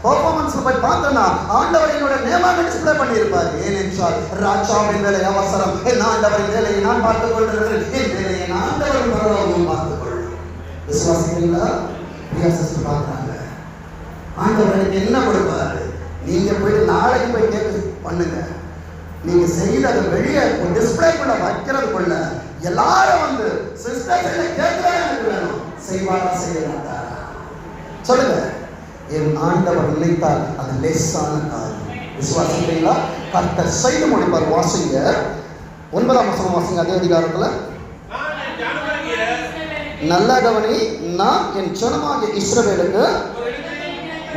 பெர்ஃபார்மன்ஸ்ல போய் பார்த்தேன்னா ஆண்டவர் என்னோட நேமாக டிஸ்பிளே பண்ணி இருப்பார். ஏனென்றால் ராஜாவின் வேலை அவசரம், என் ஆண்டவரின் வேலையை நான் பார்த்துக் கொள்கிறேன், என் வேலையை என் ஆண்டவரின் பரலோகம் பார்த்துக் கொள்ளும். விசுவாசிக்கிறீங்களா? விசுவாசித்து பார்க்கறாங்க. ஆண்டவர் எனக்கு என்ன கொடுப்பாரு? நீங்க போயிட்டு நாளைக்கு போய் கேட்க பண்ணுங்க. நீங்க செய்த அதை வெளியே டிஸ்பிளேக்குள்ள வைக்கிறதுக்குள்ள எல்லாரும் வந்து சிஸ்டர் கேட்கிறேன் எனக்கு வேணும், செய்வாரா செய்ய மாட்டாரா? சொல்லுங்க. என் ஆண்டவர் நினைத்தால் அது லேசான காரியம். விசுவாசிக்கிறீங்களா? கர்த்தர் செய்து முடிப்பார். வாசிங்க 9ஆம் வசனம் வாசிங்க. அதே அதிகாரத்துல நல்ல கவனி. நான் என் ஜனமாகிய இஸ்ரவேலுக்கு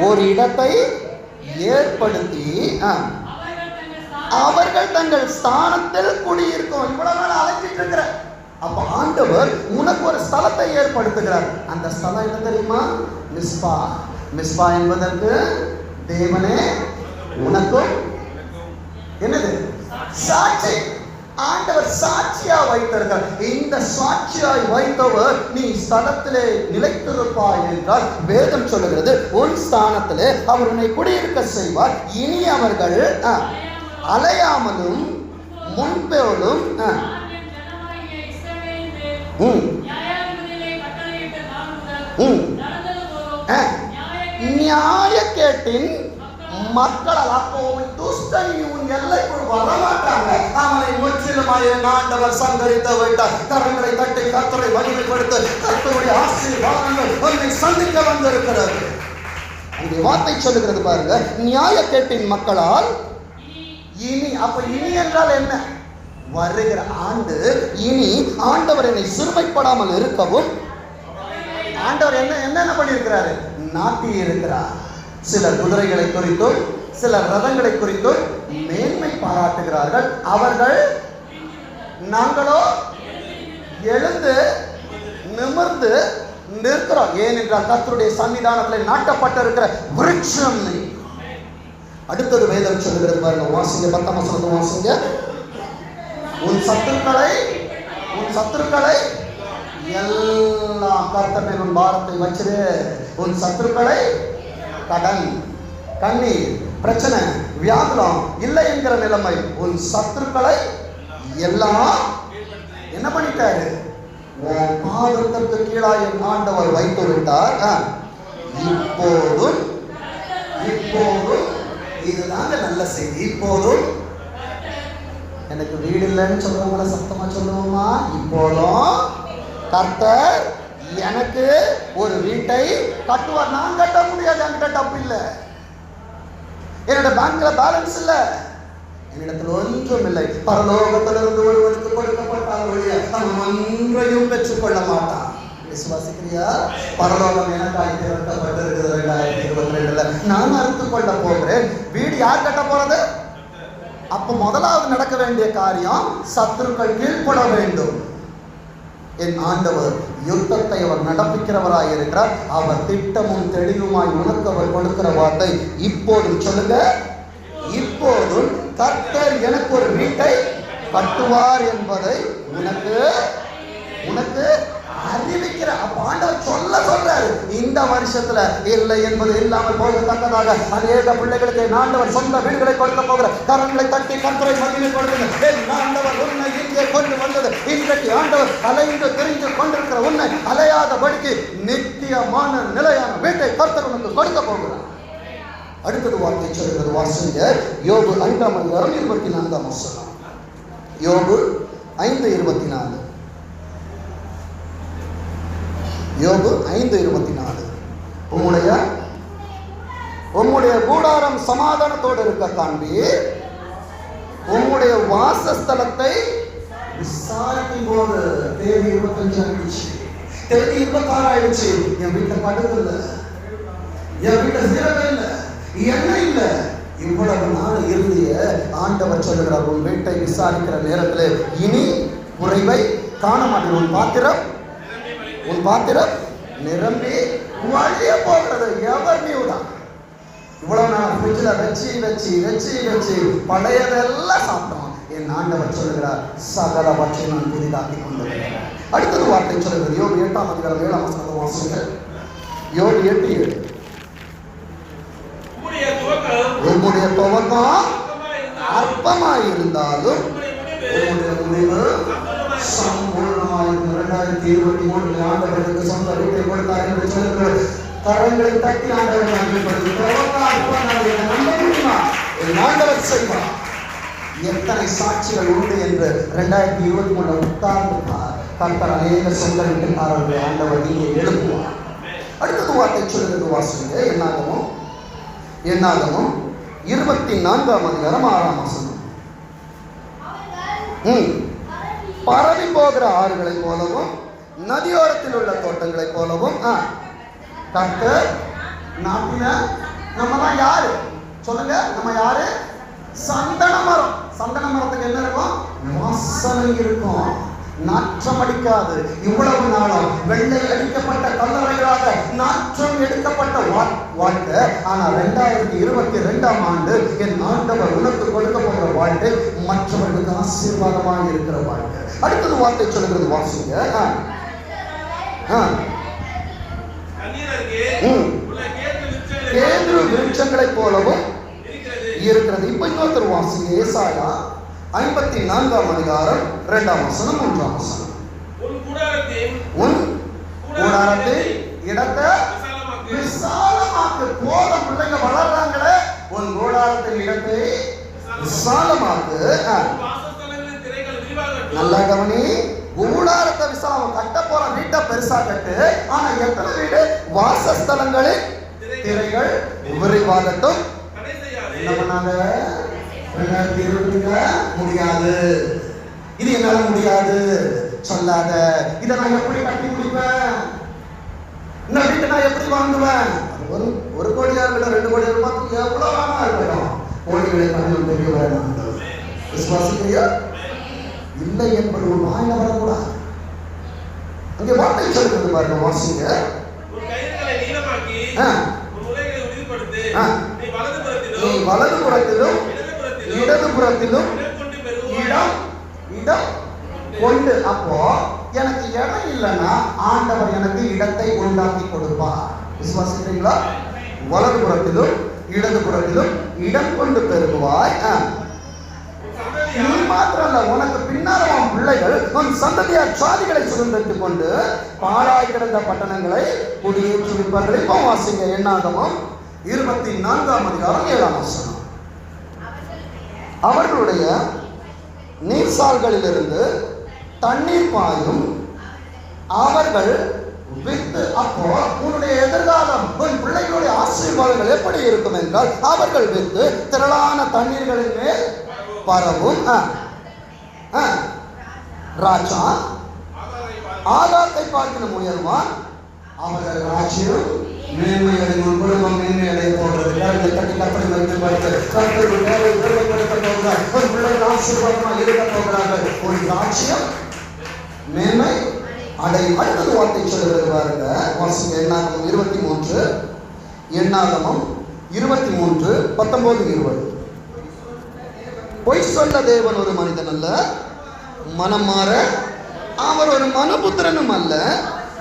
ஒரு இடத்தை ஏற்படுத்தி அவர்கள் தங்கள் ஸ்தானத்தில் குடியிருக்கும். இவ்வளவு நாள் அழைச்சிட்டு இருக்கிற, அப்ப ஆண்டவர் உனக்கு ஒரு ஸ்தலத்தை ஏற்படுத்துகிறார். அந்த ஸ்தலம் என்ன தெரியுமா? மிஸ்பா. மிஸ்பா என்பதற்கு தேவனே உனக்கும் என்னது? சாட்சி. ஆண்டவர் சாட்சியா வைத்திருக்கிறார். இந்த சாட்சியாய் வைத்தவர் நீ ஸ்தலத்திலே நிலைத்திருப்பாய் என்றால் வேதம் சொல்லுகிறது, உன் ஸ்தானத்திலே அவர் உன்னை குடியிருக்க செய்வார். இனி அவர்கள் அலையாமலும் முன்போலும் நியாய கேட்டின் மக்கள் அப்போ துஷ்டனி உன் எல்லைக்குள் வரமாட்டாங்க. அவனை முற்றிலுமாய் ஆண்டவர் சங்கரித்து விட்டார். கரங்களை தட்டி கர்த்தரை மகிமைப்படுத்த கர்த்தருடைய ஆசீர்வாதங்கள் உன்னை சந்திக்க வந்திருக்கிறது. அந்த வார்த்தை சொல்லுகிறது பாருங்க, நியாய கேட்டின் மக்களால் இனி. அப்ப இனி என்றால் என்ன? வருகிற ஆண்டு. இனி ஆண்டவர் என்னை சிறுமைப்படாமல் இருக்கவும் ஆண்டவர் என்ன பண்ணியிருக்கிறாரு? நாட்டி இருக்கிறார். சிலர் குதிரைகளை குறித்தும் சிலர் ரதங்களை குறித்தும் மேன்மை பாராட்டுகிறார்கள். அவர்கள் நாங்களோ எழுந்து நிமிர்ந்து நிற்கிறோம். ஏனென்றால் கர்த்தருடைய சன்னிதானத்தில் நாட்டப்பட்டிருக்கிற விருட்சம். அடுத்தது வேதம் சொல்லுகிறது பாருங்க, வாசிங்க 10ஆம் வசனத்தை வாசிங்க. உன் சத்துருக்களை எல்லாம் கர்த்தர் மேல் உன் பாரத்தை வச்சிரு. உன் சத்துருக்களை கடன், கண்ணீர், பிரச்சனை, வியாகுலம் இல்லை என்கிற நிலைமை, உன் சத்துருக்களை எல்லாம் என்ன பண்ணிட்டாரு? பாதத்திற்கு கீழாய் என் ஆண்டவர் வைத்து விட்டார். இப்போதும் இதுதாங்க நல்ல செய்தி. இப்போதும் எனக்கு வீடு இல்லைன்னு சொல்றவங்கள சத்தமா சொல்லுவோமா? இப்போதும் கர்த்தர் எனக்கு ஒரு வீட்டை கட்டுவார். நான் கட்ட முடியாது, என்கிட்ட டப்பு இல்லை, என்னோட பேங்க்ல பேலன்ஸ் இல்லை, என்னிடத்தில் ஒன்றும் இல்லை. பரலோகத்திலிருந்து ஒருவனுக்கு கொடுக்கப்பட்டால் ஒழிய அவன் ஒன்றையும் பெற்றுக்கொள்ள மாட்டான். விசுவாசிக்கிறியா? பரலோகம் எனக்காய் திறக்கப்பட்டிருக்கிறது 2022. நான் அறுத்துக் கொள்ள போகிறேன். வீடு யார் கட்ட போறது? அப்ப முதலாவது நடக்க வேண்டிய காரியம், சத்துருக்கள் கீழ்ப்பட வேண்டும். என் ஆண்டவர் யுத்தத்தை அவர் நடப்பிக்கிறவராய் இருக்கிறார். அவர் திட்டமும் தெளிவுமாய் உனக்கு அவர் கொடுக்கிற வார்த்தை இப்போதும் சொல்லுங்க, இப்போதும் கர்த்தர் எனக்கு ஒரு வீட்டை கட்டுவார் என்பதை உனக்கு அறிவிக்கிற. அப்ப ஆண்டவர் சொல்றாரு, இந்த வருஷத்துல இல்லை என்பது இல்லாமல் போகத்தக்கதாக அநேக பிள்ளைகளுக்கு ஆண்டவர் சொந்த வீடுகளை கொடுக்க போகிற. கரங்களை தட்டி கர்த்தரை மகிமை கொடுங்க. ஆண்டவர் உன்னை இங்கே கொண்டு வந்தது. இன்றைக்கு ஆண்டவர் அலைந்து திரிந்து கொண்டிருக்கிற உன்னை அலையாதபடிக்கு நித்தியமான நிலையான வீட்டை கர்த்தர் உனக்கு கொடுக்க போகிறார். அடுத்தது வார்த்தை சொல்கிறது, வாசிங்க. யோபு 5ஆம் அதிகாரம் 24ஆம் வசனம். யோபு 5:24. யோபு 5:24. உம்முடைய கூடாரம் சமாதானத்தோடு இருக்க காண்பி, உம்முடைய வாசஸ்தலத்தை விசாரிக்கும் போது தேதி 25 ஆயிடுச்சு, தேதி 26 ஆயிடுச்சு, என் வீட்டை படுக்கல. என் வீட்டுல சீரகம் இல்ல, எண்ணெய் இல்ல. இவ்வளவு நாள் இருந்திய ஆண்டவர் சொல்லுகிறார், உன் வீட்டை விசாரிக்கிற நேரத்தில் இனி குறைவை காண மாட்டேன். உன் பாத்திரம் நிரம்பி வழிய போகிறது. எவர் நியூதான். இவ்வளவு நாள் ஃப்ரிட்ஜில் வச்சு பழையதெல்லாம் சாப்பிட்டோம். என் ஆண்டவர் சொல்லுகிறார், சகலவற்றை நான் புதிதாக்கி கொண்டிருக்கிறேன். அடுத்தது வார்த்தை சொல்லுகிறது, யோபு 8ஆம் அதிகாரம் 7ஆம் வசனத்தை வாசிங்க. யோபு 8:7. உம்முடைய துவக்கம் அற்பமாயிருந்தாலும் உம்முடைய முடிவு சம்பூர்ணமாயிருக்கும். 2023 ஆண்டவருக்கு சொந்த வீட்டை கொடுத்தார் என்று சொல்லுங்கள். கரங்களை தட்டி ஆண்டவர் நம்பிப்படுது. துவக்கம் அற்பமாக நம்ப முடியுமா? என் ஆண்டவர் செய்வார். எத்தனை சாட்சிகள் உண்டு என்று 2023 உட்கார்ந்து கர்த்தர் அநேக சொந்த வீட்டுக்காரர்களை ஆண்டவர் இங்கே எழுப்புவார். அடுத்தது வார்த்தை சொல்லுகிறது, வாசிங்க. என்னாகமம் 24ஆம் அதிகாரம் 6ஆம் வசனம். பரவி போகிற ஆறுகளை போலவும் நதியோரத்தில் உள்ள தோட்டங்களை போலவும் கர்த்தர் நாட்டின. நம்மலாம் யாரு சொல்லுங்க? நம்ம யாரு? சந்தன மரம். சந்தன மரத்துக்கு என்ன இருக்கும்? வாசனை இருக்கும், நாற்றம் அடிக்காது. இவ்வளவு நாளும் வெள்ளை அடிக்கப்பட்ட கல்லறைகளாக நாற்றம் எடுக்கப்பட்ட வாழ்க்கை. ஆனா 2022ஆம் ஆண்டு என் ஆண்டவர் உனக்கு கொடுக்க போகிற வாழ்க்கை மற்றவர்களுக்கு ஆசீர்வாதமாக இருக்கிற வாழ்க்கை. அடுத்தது வார்த்தை சொல்லுகிறது, வாசிங்க. கேதுரு விருட்சங்களை போலவும் இருக்கிறது. இப்ப இன்னொருத்தர் வாசிங்க. ஏசாயா 54ஆம் அதிகாரம் 2ஆம் வசனம் 3ஆம் வசனம். உன் கூடாரத்தின் இடத்தை விசாலமாக்கு. போத பிள்ளைங்க வளர்றாங்களே, உன் கூடாரத்தின் இடத்தை விசாலமாக்கு. நல்லா கவனி. கூடாரத்தை விசாலம் கட்ட போற வீட்டை பெருசா கட்டு. ஆனா எத்தனை வீடு? வாசஸ்தலங்களில் திரைகள் விரிவாகட்டும். என்ன பண்ணாங்க? 2020 முடியாது, இது என்னால முடியாது சொல்லாத. இதை நான் எப்படி கட்டி முடிப்பேன்? இந்த வீட்டை நான் எப்படி வாங்குவேன்? ஒரு கோடியா இருக்கட்டும், 2 கோடியா இருக்கட்டும், எவ்வளவு வேணா இருக்கட்டும், கோடிகளை கண்ணில் தெரிய வேணும். விசுவாசிக்கிறியா? இல்லை என்பது ஒரு வாயில வரக்கூடாது. அங்கே வார்த்தை சொல்லுறது பாருங்க, வாசிங்க. நீ வலது புறத்திலும் இடது புறத்திலும் இடம் கொண்டு. அப்போ எனக்கு இடம் இல்லைன்னா ஆண்டவர் எனக்கு இடத்தை உண்டாக்கி கொடுப்பார். விசுவாசிக்கிறீங்களா? வலது புறத்திலும் இடது புறத்திலும் இடம் கொண்டு பெருகுவாய். நீ மாத்திரம் இல்ல, உனக்கு பின்னால் உன் பிள்ளைகள் உன் சந்ததியார் சாதிகளை சுதந்திரித்துக் கொண்டு பாழாய் கிடந்த பட்டணங்களை குடியேற்றுவிப்பார்கள். இப்போ வாசிங்க. என்னாகமம் 24ஆம் அதிகாரம் 7ஆம் வசனம். அவர்களுடைய நீர்சால்களிலிருந்து தண்ணீர் பாயும், அவர்கள் வித்து. அப்போ உன்னுடைய எதிர்காலம், உன் பிள்ளைகளுடைய ஆசீர்வாதங்கள் எப்படி இருக்கும் என்றால், அவர்கள் வித்து திரளான தண்ணீர்களின் மேல் பரவும். ராஜா ஆகாத்தை பார்க்கணும் உயர்வான். அவர்கள் ராஜ்யம் மேன்மையடை, குடும்பம் மேன்மையடைய போகிறது. கட்டி கற்பனை வைத்து பார்த்து கற்பனை வேலை உயர்வைப்படுத்த போகிறார். ஒரு பிள்ளைகள் ஆசீர்வாதமாக இருக்க போகிறார்கள். ஒரு ராஜ்யம் மேன்மை அடையும். அடுத்தது வார்த்தை சொல்லுகிறது பாருங்க, வாசிங்க. என்னாகமம் 23 19-20. பொய் சொல்ல தேவன் ஒரு மனிதன் அல்ல, மனம் மாற அவர் ஒரு மனுபுத்திரனும் அல்ல.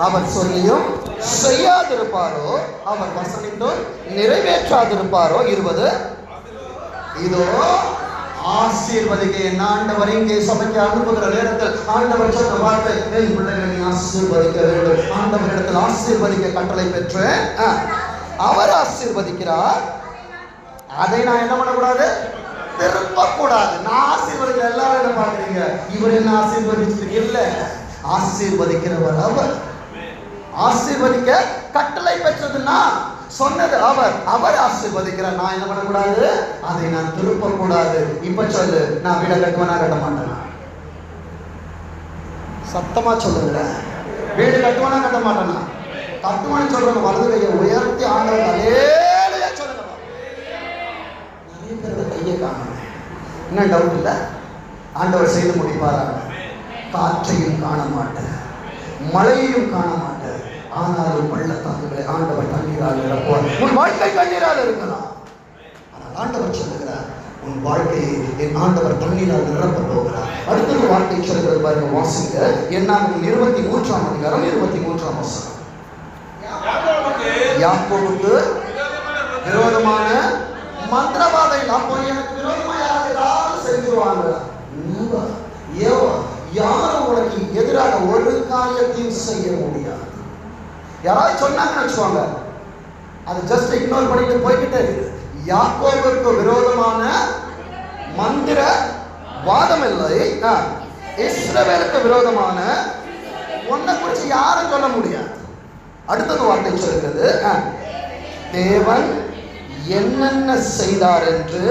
அவர் சொல்லியும் செய்யாதிருப்பாரோ, அவர் வசனித்தும் நிறைவேற்றாதிருப்பாரோ. 20 இதோ ஆசீர்வதிக்க என் ஆண்டவர் இங்கே சபைக்கு அனுப்புகிற நேரத்தில் ஆண்டவர் சொன்ன வார்த்தை, என் பிள்ளைகளை ஆசீர்வதிக்க வேண்டும். ஆண்டவரிடத்தில் ஆசீர்வதிக்க கட்டளை பெற்று அவர் ஆசீர்வதிக்கிறார். அதை நான் என்ன பண்ணக்கூடாது? திருப்பக்கூடாது. நான் ஆசீர்வதிக்கிற எல்லாரும் என்ன பாக்குறீங்க? இவர் என்ன ஆசீர்வதிச்சு இல்ல, ஆசீர்வதிக்கிறவர் அவர். ஆசீர்வதிக்க கட்டளை பெற்றதுன்னா சொன்னது அவர் ஆசீர்வதிக்கிறார். நான் என்ன பண்ணக்கூடாது? அதை நான் திருப்ப கூடாது. இப்ப சொல்லு, நான் வீட கட்டுவனா கட்ட மாட்டேன்? சத்தமா சொல்லுங்க. வீடு கட்டுவனா கட்ட மாட்டேனா? கட்டுவான்னு சொல்றவங்க வலது கையை உயர்த்தி ஆண்டவர் அதே இனிமேல் டவுட் இல்லை, ஆண்டவர் செய்து முடிப்பாரா? காற்றையும் காண மாட்டேன், மழையையும் காண மாட்டேன், ஆனாலும் பள்ளத்தாக்குகளை ஆண்டவர் தண்ணீரால் நிரப்புவார். உன் வாழ்க்கை தண்ணீரால் இருக்கலாம், ஆனால் ஆண்டவர் சொல்லுகிறார் உன் வாழ்க்கையை என் ஆண்டவர் தண்ணீரால் நிரப்ப போகிறார். அடுத்த வார்த்தை சொல்கிறது பாருங்க, வாசிங்க. என்னாகும் 23ஆம் அதிகாரம் 23ஆம் வசனம். யாக்கோபுக்கு விரோதமான மந்திரவாதை. அப்போ எனக்கு விரோதமா யாராவது ஏதாவது செஞ்சிருவாங்க, யாரும் உனக்கு எதிராக ஒரு காரியத்தையும் செய்ய முடியாது. யாராவது சொன்னாங்கன்னு வச்சுக்கோங்க, அதை ஜஸ்ட் இக்னோர் பண்ணிட்டு போய்கிட்டே இருக்கு. யாக்கோபுக்கு விரோதமான மந்திர வாதம் இல்லை, இஸ்ரவேலுக்கு விரோதமான ஒன்றை குறித்து யாரும் சொல்ல முடியாது. அடுத்தது வார்த்தை சொல்கிறது, தேவன் என்னென்ன செய்தார் என்று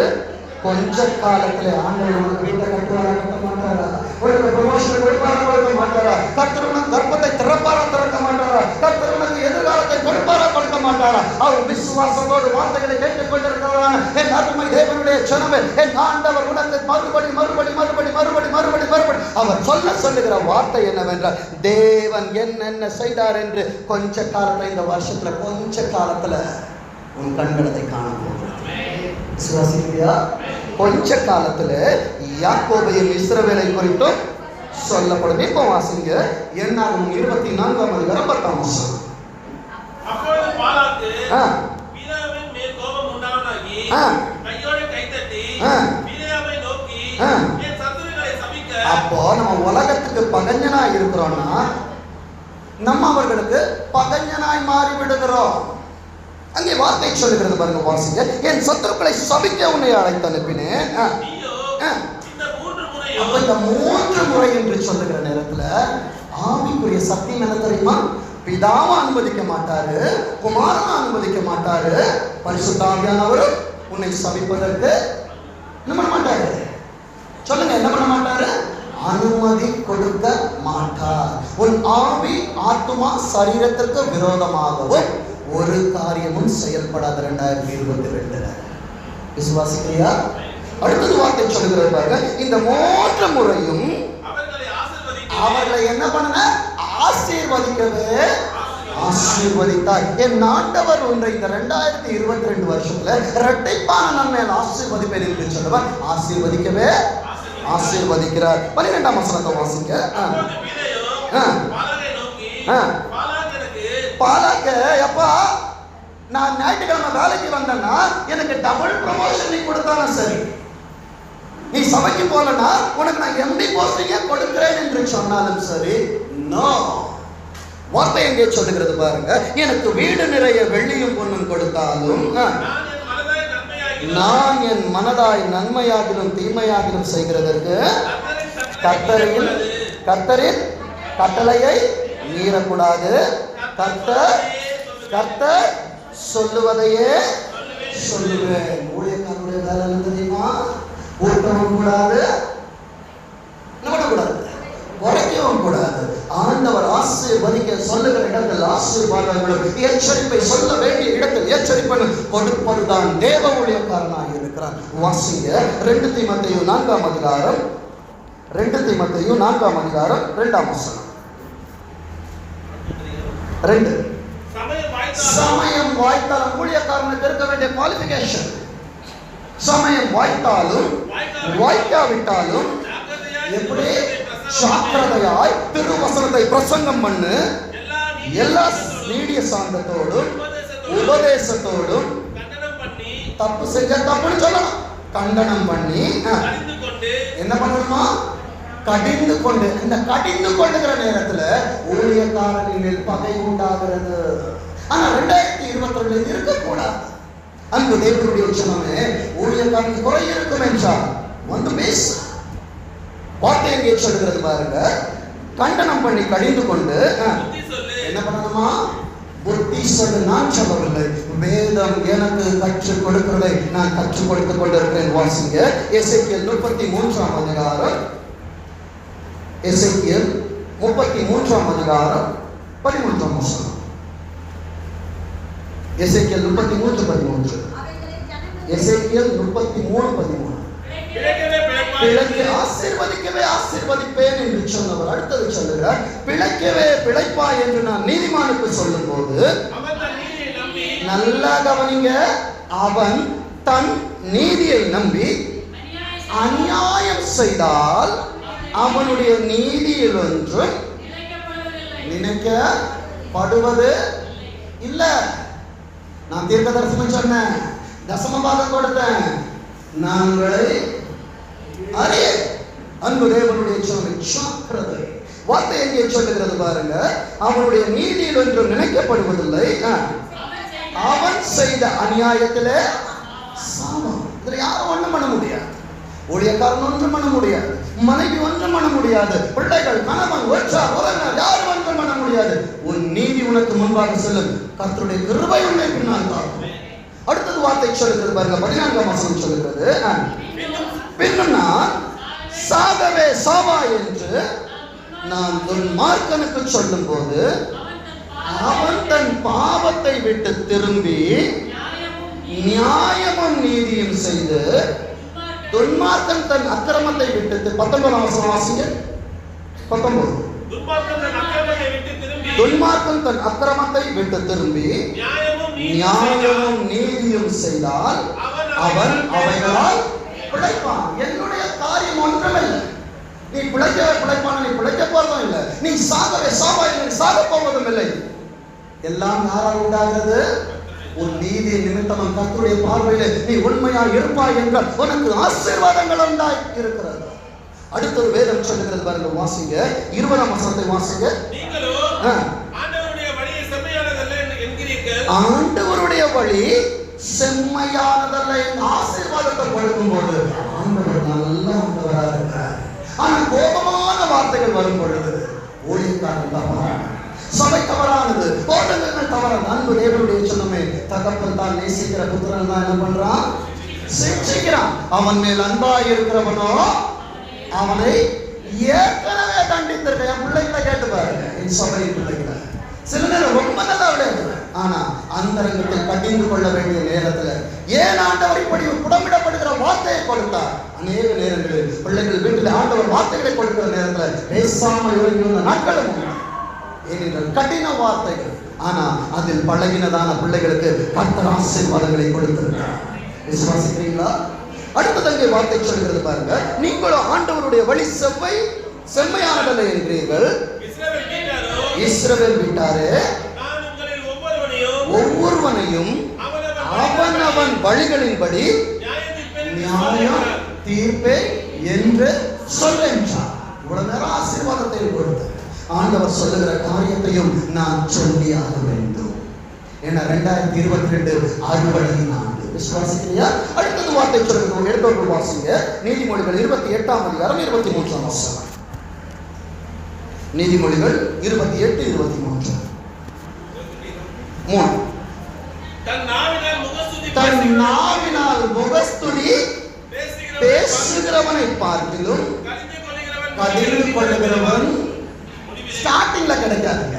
கொஞ்ச காலத்துல ஆண்டவர் வீட்டை கட்டுவாரா கட்ட மாட்டாரா, உனக்கு ப்ரமோஷன் கொடுப்பாரா கொடுக்க மாட்டாரா, கர்த்தர் உனக்கு கர்ப்பத்தை திறப்பாரா திறக்க மாட்டாரா, கர்த்தர் உனக்கு எதிர்காலத்தை கொடுப்பாரா கொடுக்க மாட்டாரா. அவர் விசுவாசத்தோடு வார்த்தைகளை கேட்டுக் கொண்டிருக்கிறான். என் அருமை தேவனுடைய ஜனமே, என் ஆண்டவர் உனக்கு மறுபடி மறுபடி மறுபடி மறுபடி மறுபடி மறுபடி அவர் சொல்லுகிற வார்த்தை என்னவென்றால், தேவன் என்னென்ன செய்தார் என்று கொஞ்ச காலத்துல, இந்த வருஷத்துல கொஞ்ச காலத்துல உன் கண்களத்தை காண போகிறது. விசுவாசியா? கொஞ்ச காலத்துல யாக்கோபையும் இஸ்ரவேலை குறித்தும் சொல்லப்படும். இப்போ வாசிங்க, என்னாகும் 24ஆம் அதிகாரம் 10ஆம் வசனம். அப்பொழுது பாலாக்கு பிலேயாமின் மேல் கோபம் உண்டானாகி கையோடு கைதட்டி பிலேயாமை நோக்கி என் சத்துருக்களை சபிக்க. அப்போ நம்ம உலகத்துக்கு பகஞ்சனா இருக்கிறோம்னா நம்ம அவர்களுக்கு பகஞ்சனாய் மாறி விடுகிறோம். அங்கே வார்த்தை சொல்லுகிறது பாருங்க, வாசிங்க. என் சத்துருக்களை சபிக்க உன்னை அழைத்து அனுப்பினேன். அப்ப இந்த 3 முறை என்று சொல்லுகிற நேரத்துல ஆவிக்குரிய சத்தியம் என்ன தெரியுமா? பிதாவும் அனுமதிக்க மாட்டாரு, குமாரனும் அனுமதிக்க மாட்டாரு, பரிசுத்த ஆவியானவர் உன்னை சபிப்பதற்கு என்ன பண்ண மாட்டாரு? சொல்லுங்க, என்ன பண்ண மாட்டாரு? அனுமதி கொடுக்க மாட்டார். உன் ஆவி ஆத்துமா சரீரத்திற்கு விரோதமாகவும் ஒரு காரியமும் செயல்படாத 2022. விசுவாசிக்கிறியா? அடுத்தது வார்த்தை சொல்லுகிறது பாருங்க, இந்த 3 முறையும் அவர்களை என்ன பண்ண? ஆசீர்வதிக்கவே ஆசீர்வதித்தார். என் ஆண்டவர் ஒன்றை இந்த 2022 வருஷத்துல இரட்டைப்பான நன்மையால் ஆசீர்வதிப்பேன் என்று சொல்லுவார். ஆசீர்வதிக்கவே ஆசீர்வதிக்கிறார். 12ஆம் வசனத்தை வாசிங்க. பாலாக்க, எப்பா நான் ஞாயிற்றுக்கிழமை வேலைக்கு வந்தேன்னா எனக்கு டபுள் ப்ரமோஷன் நீ கொடுத்தாலும் சரி, நீ சபைக்கு போலன்னா உனக்கு நான் எம்டி போஸ்டிங்கே கொடுக்கிறேன் என்று சொன்னாலும் சரி, நோ. வார்த்தை எங்கே சொல்லுகிறது பாருங்க, எனக்கு வீடு நிறைய வெள்ளியும் பொன்னும் கொடுத்தாலும் நான் என் மனதாய் நன்மையாகிலும் தீமையாகிலும் செய்கிறதற்கு கர்த்தரின் கட்டளையை மீறக்கூடாது. கர்த்தர் சொல்லுவதையே சொல்லுவேன். ஊழியக்காரனுடைய வேலை என்ன தெரியுமா? ஊட்டவும் கூடாது, கூடாது, குறைக்கவும் கூடாது. ஆண்டவர் ஆசீர்வதிக்க சொல்லுகிற இடத்தில் ஆசீர்வாதங்களும், எச்சரிப்பை சொல்ல வேண்டிய இடத்தில் எச்சரிப்பை கொடுப்பதுதான் தேவ ஊழியக்காரனாக இருக்கிறான். வாசிங்க 2 தீமோத்தேயு 4ஆம் அதிகாரம் 2ஆம் வசனம். 2 சமயம் வாய்த்தாலும் ஊழியக்காரனுக்கு இருக்க வேண்டிய குவாலிஃபிகேஷன், சமயம் வாய்த்தாலும் வாய்க்காவிட்டாலும் எப்படி ஜாக்கிரதையாய் திருவசனத்தை பிரசங்கம் பண்ணு, எல்லா நீடிய சாந்தத்தோடும் உபதேசத்தோடும், தப்பு செஞ்ச தப்புன்னு சொல்லணும், கண்டனம் பண்ணி என்ன பண்ணணுமா? கடிந்து கொண்டு. இந்த கடிந்து கொண்டுகிற நேரத்துல ஊழியக்காரனின் மேல் பகை உண்டாகிறது. ஆனா 2022 இருக்கக்கூடாது. அன்பு தேவனுடைய ஜனமே, ஊழியக்காரனுக்கு குறை இருக்கும் என்றால் வந்து பேசு. வார்த்தை எங்கே சொல்லுகிறது பாருங்க, கண்டனம் பண்ணி கடிந்து கொண்டு என்ன பண்ணணுமா? புத்தி சொல்லு. நான் சொல்லவில்லை, வேதம் எனக்கு கற்றுக் கொடுக்கிறதை நான் கற்றுக் கொடுத்துக் கொண்டிருக்கிறேன். வாசிங்க எசேக்கியேல் 33ஆம் அதிகாரம், எசேக்கியேல் 33ஆம் அதிகாரம் 13ஆம் வசனம். எசேக்கியேல் 33:13. எசேக்கியேல் 33:13. ஆசீர்வதிக்கவே ஆசீர்வதிப்பேன் என்று சொன்னவர் அடுத்தது சொல்லுகிறார், பிழைக்கவே பிழைப்பா என்று நான் நீதிமானுக்கு சொல்லும் போது, நல்லா கவனிங்க, அவன் தன் நீதியை நம்பி அநியாயம் செய்தால் அவனுடைய நீதியில் ஒன்று நினைக்கப்படுவது இல்ல. நான் தீர்க்க தரிசனம் சொன்னேன், தசம பாகம் கொடுத்தேன், நாங்களை அறிய அன்பு தேவனுடைய சொன்ன வார்த்தை எங்கே சொல்லுகிறது பாருங்க, அவனுடைய நீதியில் ஒன்றும் நினைக்கப்படுவதில்லை, அவன் செய்த அநியாயத்திலே சாபம். இதுல யாரும் ஒன்றும் பண்ண முடியாது, ஊழியக்காரன் ஒன்றும் பண்ண முடியாது, மனைவி ஒன்றும் பண்ண முடியாது, பிள்ளைகள் கணவன் உறவினர் யாரும் ஒன்றும் பண்ண முடியாது. உன் நீதி உனக்கு முன்பாக செல்லும், கர்த்தருடைய கிருபை உன்னை பின்னால் காக்கும். அடுத்தது வார்த்தை சொல்லுகிறது பாருங்க, 14ஆம் வசனம் சொல்லுகிறது, பின்னும் நான் சாகவே சாவா என்று நான் துன்மார்க்கனுக்கு சொல்லும் போது அவன் தன் பாவத்தை விட்டு திரும்பி நியாயமும் நீதியும் செய்து துன்மார்க்கன் தன் அக்கிரமத்தை விட்டு 19ஆம் வசனம் வாசிங்க. 19 துன்மார்க்கன் தன் அக்கிரமத்தை விட்டு திரும்பி நியாயமும் நீதியும் செய்தால் அவன் அவைகளால் பிழைப்பான். என்னுடைய காரியம் ஒன்றுமில்லை, நீ பிழைக்கவே பிழைப்பான, நீ பிழைக்க போறதும் இல்லை, நீ சாகவே சாவா, நீ சாக போவதும் இல்லை. எல்லாம் யாரால் உண்டாகிறது? உன் நீதி நிமித்தம் கர்த்தருடைய பார்வையிலே நீ உண்மையாய் இருப்பாய் என்றால் உனக்கு ஆசீர்வாதங்கள் உண்டாய் இருக்கிறது. அடுத்த வேதம் சொல்லுகிறது பாருங்க, வாசிங்க 20ஆம் வசனத்தை வாசிங்க. ஆண்டவருடைய வழி செம்மையானதல்ல. ஆசீர்வாதத்தை கொடுக்கும் போது ஆண்டவர் நல்ல ஆண்டவராக இருக்கிறார். ஆனா கோபமான வார்த்தைகள் வரும் பொழுது ஊழியக்காரன் தவறான, சபை தவறானது, போதகங்கள் தவறான. அன்பு தேவனுடைய சொன்னமே, தகப்பன் தான் நேசிக்கிற புத்திரன் தான் என்ன பண்றான்? சிக்ஷிக்கிறான். அவன் மேல் அன்பாய் இருக்கிறவனோ அவனை ஏற்கனவே தண்டித்திருக்க. என் பிள்ளைகளை கேட்டு பாருங்க, என் சபை பிள்ளைகளை சில நேரம் ரொம்ப நல்லா விளையாடுற, ஆனா அந்தரங்கத்தில் கடிந்து கொள்ள வேண்டிய நேரத்துல ஏன் ஆண்டவர் இப்படி புடமிடப்படுகிற வார்த்தையை கொடுத்தார்? அநேக நேரங்களில் பிள்ளைகள் வீட்டில் ஆண்டவர் வார்த்தைகளை கொடுக்கிற நேரத்துல பேசாமல் இருந்த நாட்களும் ஏனென்றால் கடின வார்த்தைகள், ஆனா அதில் பழகினதான பிள்ளைகளுக்கு கர்த்தர் ஆசீர்வாதங்களை கொடுத்திருக்கிறார். விசுவாசிக்கிறீங்களா? அடுத்த தங்கை வார்த்தை சொல்கிறது பாருங்க, நீங்களும் ஆண்டவருடைய வழி செம்மையானதல்ல என்கிறீர்கள். இஸ்ரவேல் வீட்டாரே, ஒவ்வொருவனையும் அவனவன் வழிகளின்படி நியாயம் தீர்ப்பே என்று சொல்லுகிறார். இவ்வளவு நேரம் ஆசீர்வாதத்தை கொடுத்து ஆண்டவர் சொல்லுகிற காரியத்தையும் நான் சொல்லியாக வேண்டும். ஏன்னா 2022 அறுவடையின் ஆண்டு. விசுவாசிக்கிறியா? அடுத்தது வார்த்தை சொல்லுங்க, எடுத்தவர்கள் வாசிங்க. நீதிமொழிகள் 28ஆம் அதிகாரம் 23ஆம் வசனம். நீதிமொழிகள் 28:23. தன் நாவினால் முகஸ்துதி பேசுகிறவனை பார்க்கிலும் கடிந்து கொள்ளுகிறவன். ஸ்டார்டிங்ல கிடைக்காதுங்க.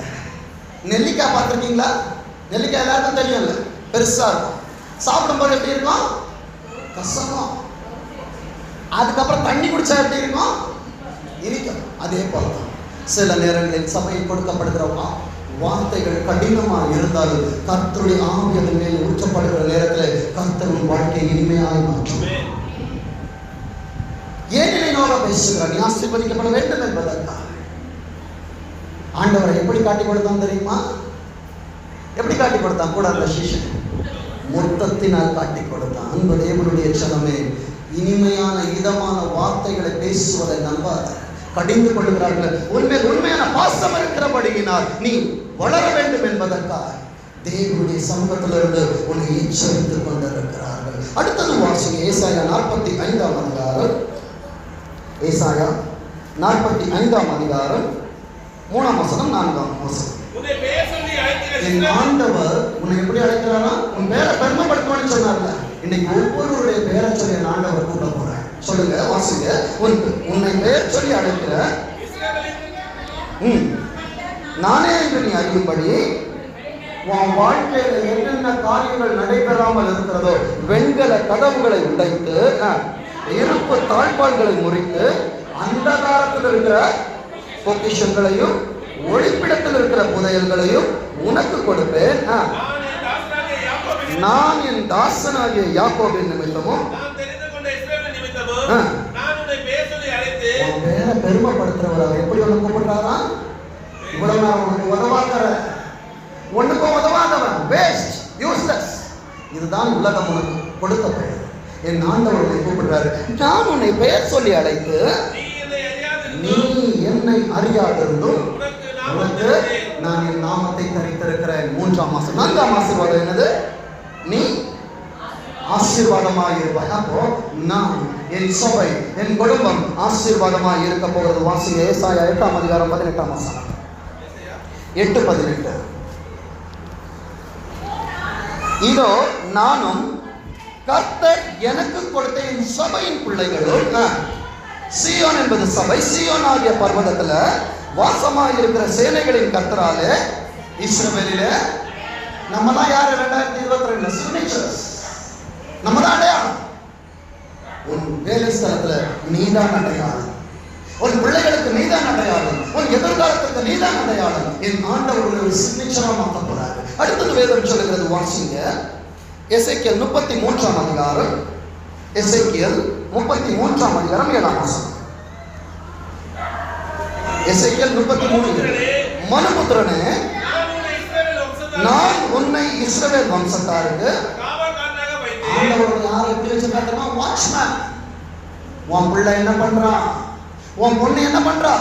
நெல்லிக்காய் பார்த்திருக்கீங்களா? நெல்லிக்காய் எல்லாருக்கும் தெரியும்ல, பெருசா இருக்கும். சாப்பிடும்போது எப்படி இருக்கும்? கசக்கும். அதுக்கப்புறம் தண்ணி குடிச்சா எப்படி இருக்கும்? இனிக்கும். அதே போலதான் சில நேரங்களில் சபையில் கொடுக்கப்படுகிற வார்த்தைகள் கடினமாக இருந்தாலும் கர்த்தருடைய ஆவி அதன் மேல் ஊற்றப்படுகிற நேரத்தில் கர்த்தரின் வாழ்க்கையை இனிமையாக மாற்றும். ஏனிலை நோக பேசுகிறார், நீ ஆசீர்வதிக்கப்பட வேண்டும் என்பதற்காக. ஆண்டவரை எப்படி காட்டி கொடுத்தான் தெரியுமா? எப்படி காட்டி கொடுத்தான்? கூட அந்த சிஷ்யன் மொத்தத்தினால் காட்டி கொடுத்தான். அன்பு தேவனுடைய சனமே, இனிமையான இதமான வார்த்தைகளை பேசுவதை நம்பாத. கடிந்து கொள்கிறார்கள். உண்மையில் உண்மையான பாசம் இருக்கிறபடியினால் நீ வளர வேண்டும் என்பதற்காக தேவனுடைய சமூகத்திலிருந்து உன்னை எச்சரித்துக் கொண்டிருக்கிறார்கள். அடுத்தது வாசிங்க, ஏசாயா 45ஆம் அதிகாரம். ஏசாயா 45ஆம் அதிகாரம் 3ஆம் வசனம் 4ஆம் வசனம். என் ஆண்டவர் உன்னை எப்படி அழைக்கிறாரா? உன் பேரை பெருமைப்படுத்துவான்னு சொன்னார்ல. இன்னைக்கு ஒவ்வொருவருடைய பேரை சொல்லி என் ஆண்டவர் கூட்ட போறேன். சொல்லுங்க, வாசிங்க. உன்னை பேர் சொல்லி அழைக்கிற நானே என்று நீ அறியும்படி உன் வாழ்க்கையில என்னென்ன காரியங்கள் நடைபெறாமல் இருக்கிறதோ வெண்கல கதவுகளை உடைத்து இருப்பு தாழ்பால்களை முறித்து அந்தகாரத்தில் இருக்கிற பொக்கிஷங்களையும் ஒளிப்பிடத்தில் இருக்கிற புதையல்களையும் உனக்கு கொடுப்பேன். நான் என் தாசனாகிய யாக்கோபின் நிமித்தமும் பெருமைப்படுத்துறவர். அவர் எப்படி ஒண்ணு கூப்பிடுறாரா? இவ்வளவு நான் உனக்கு உதவாக்கிற, ஒண்ணுக்கும் உதவாதவன், வேஸ்ட், யூஸ்லெஸ். இதுதான் உலகம் உனக்கு கொடுத்த பெயர். என் ஆண்டவரை கூப்பிடுறாரு. நான் உன்னை பெயர் சொல்லி அழைத்து நீ என்னை அறியாதிருந்தும் உனக்கு நான் என் நாமத்தை தரித்திருக்கிறேன். 3ஆம் மாசம் 4ஆம் ஆசீர்வாதம் என்னது? நீ ஆசீர்வாதமாக இருப்பாய். அப்போ நான், என் சபை, என் குடும்பம் ஆசீர்வாதமாக இருக்க போகிறது. வாசிங்க ஏசாயா 8ஆம் அதிகாரம் 18ஆம் வசனம். 8:18. இதோ நானும் கர்த்தர் எனக்கு கொடுத்த என் சபையின் பிள்ளைகளும், சீயோன் என்பது சபை, சீயோன் ஆகிய பர்வதத்துல வாசமாக இருக்கிற சேனைகளின் கர்த்தராலே இஸ்ரவேலிலே நம்ம தான் யாரு? 2022 சிக்னேச்சர்ஸ் நம்ம தான் அடையாளம். உன் வேலை ஸ்தலத்துல நீதான் அடையாளம், உன் பிள்ளைகளுக்கு நீதான் அடையாளம், உன் எதிர்காலத்துக்கு நீதான் அடையாளம். என் ஆண்டவர் ஒரு சிக்னேச்சரா மாற்ற போறாரு. அடுத்தது வேதம் சொல்லுகிறது, வாசிங்க எசேக்கியேல் 33ஆம் அதிகாரம். எசேக்கியேல் 33ஆம் அதிகாரம் 7ஆம் வசனம். எசேக்கியேல் 33. மனுபுத்திரனே, நான் உன்னை இஸ்ரவேல் வம்சத்தாருக்கு ஆண்டவர் யாரை எப்படி வச்சிருக்காருன்னா வாட்ச்மேன். உன் பிள்ளை என்ன பண்றான், உன் பொண்ணு என்ன பண்றா?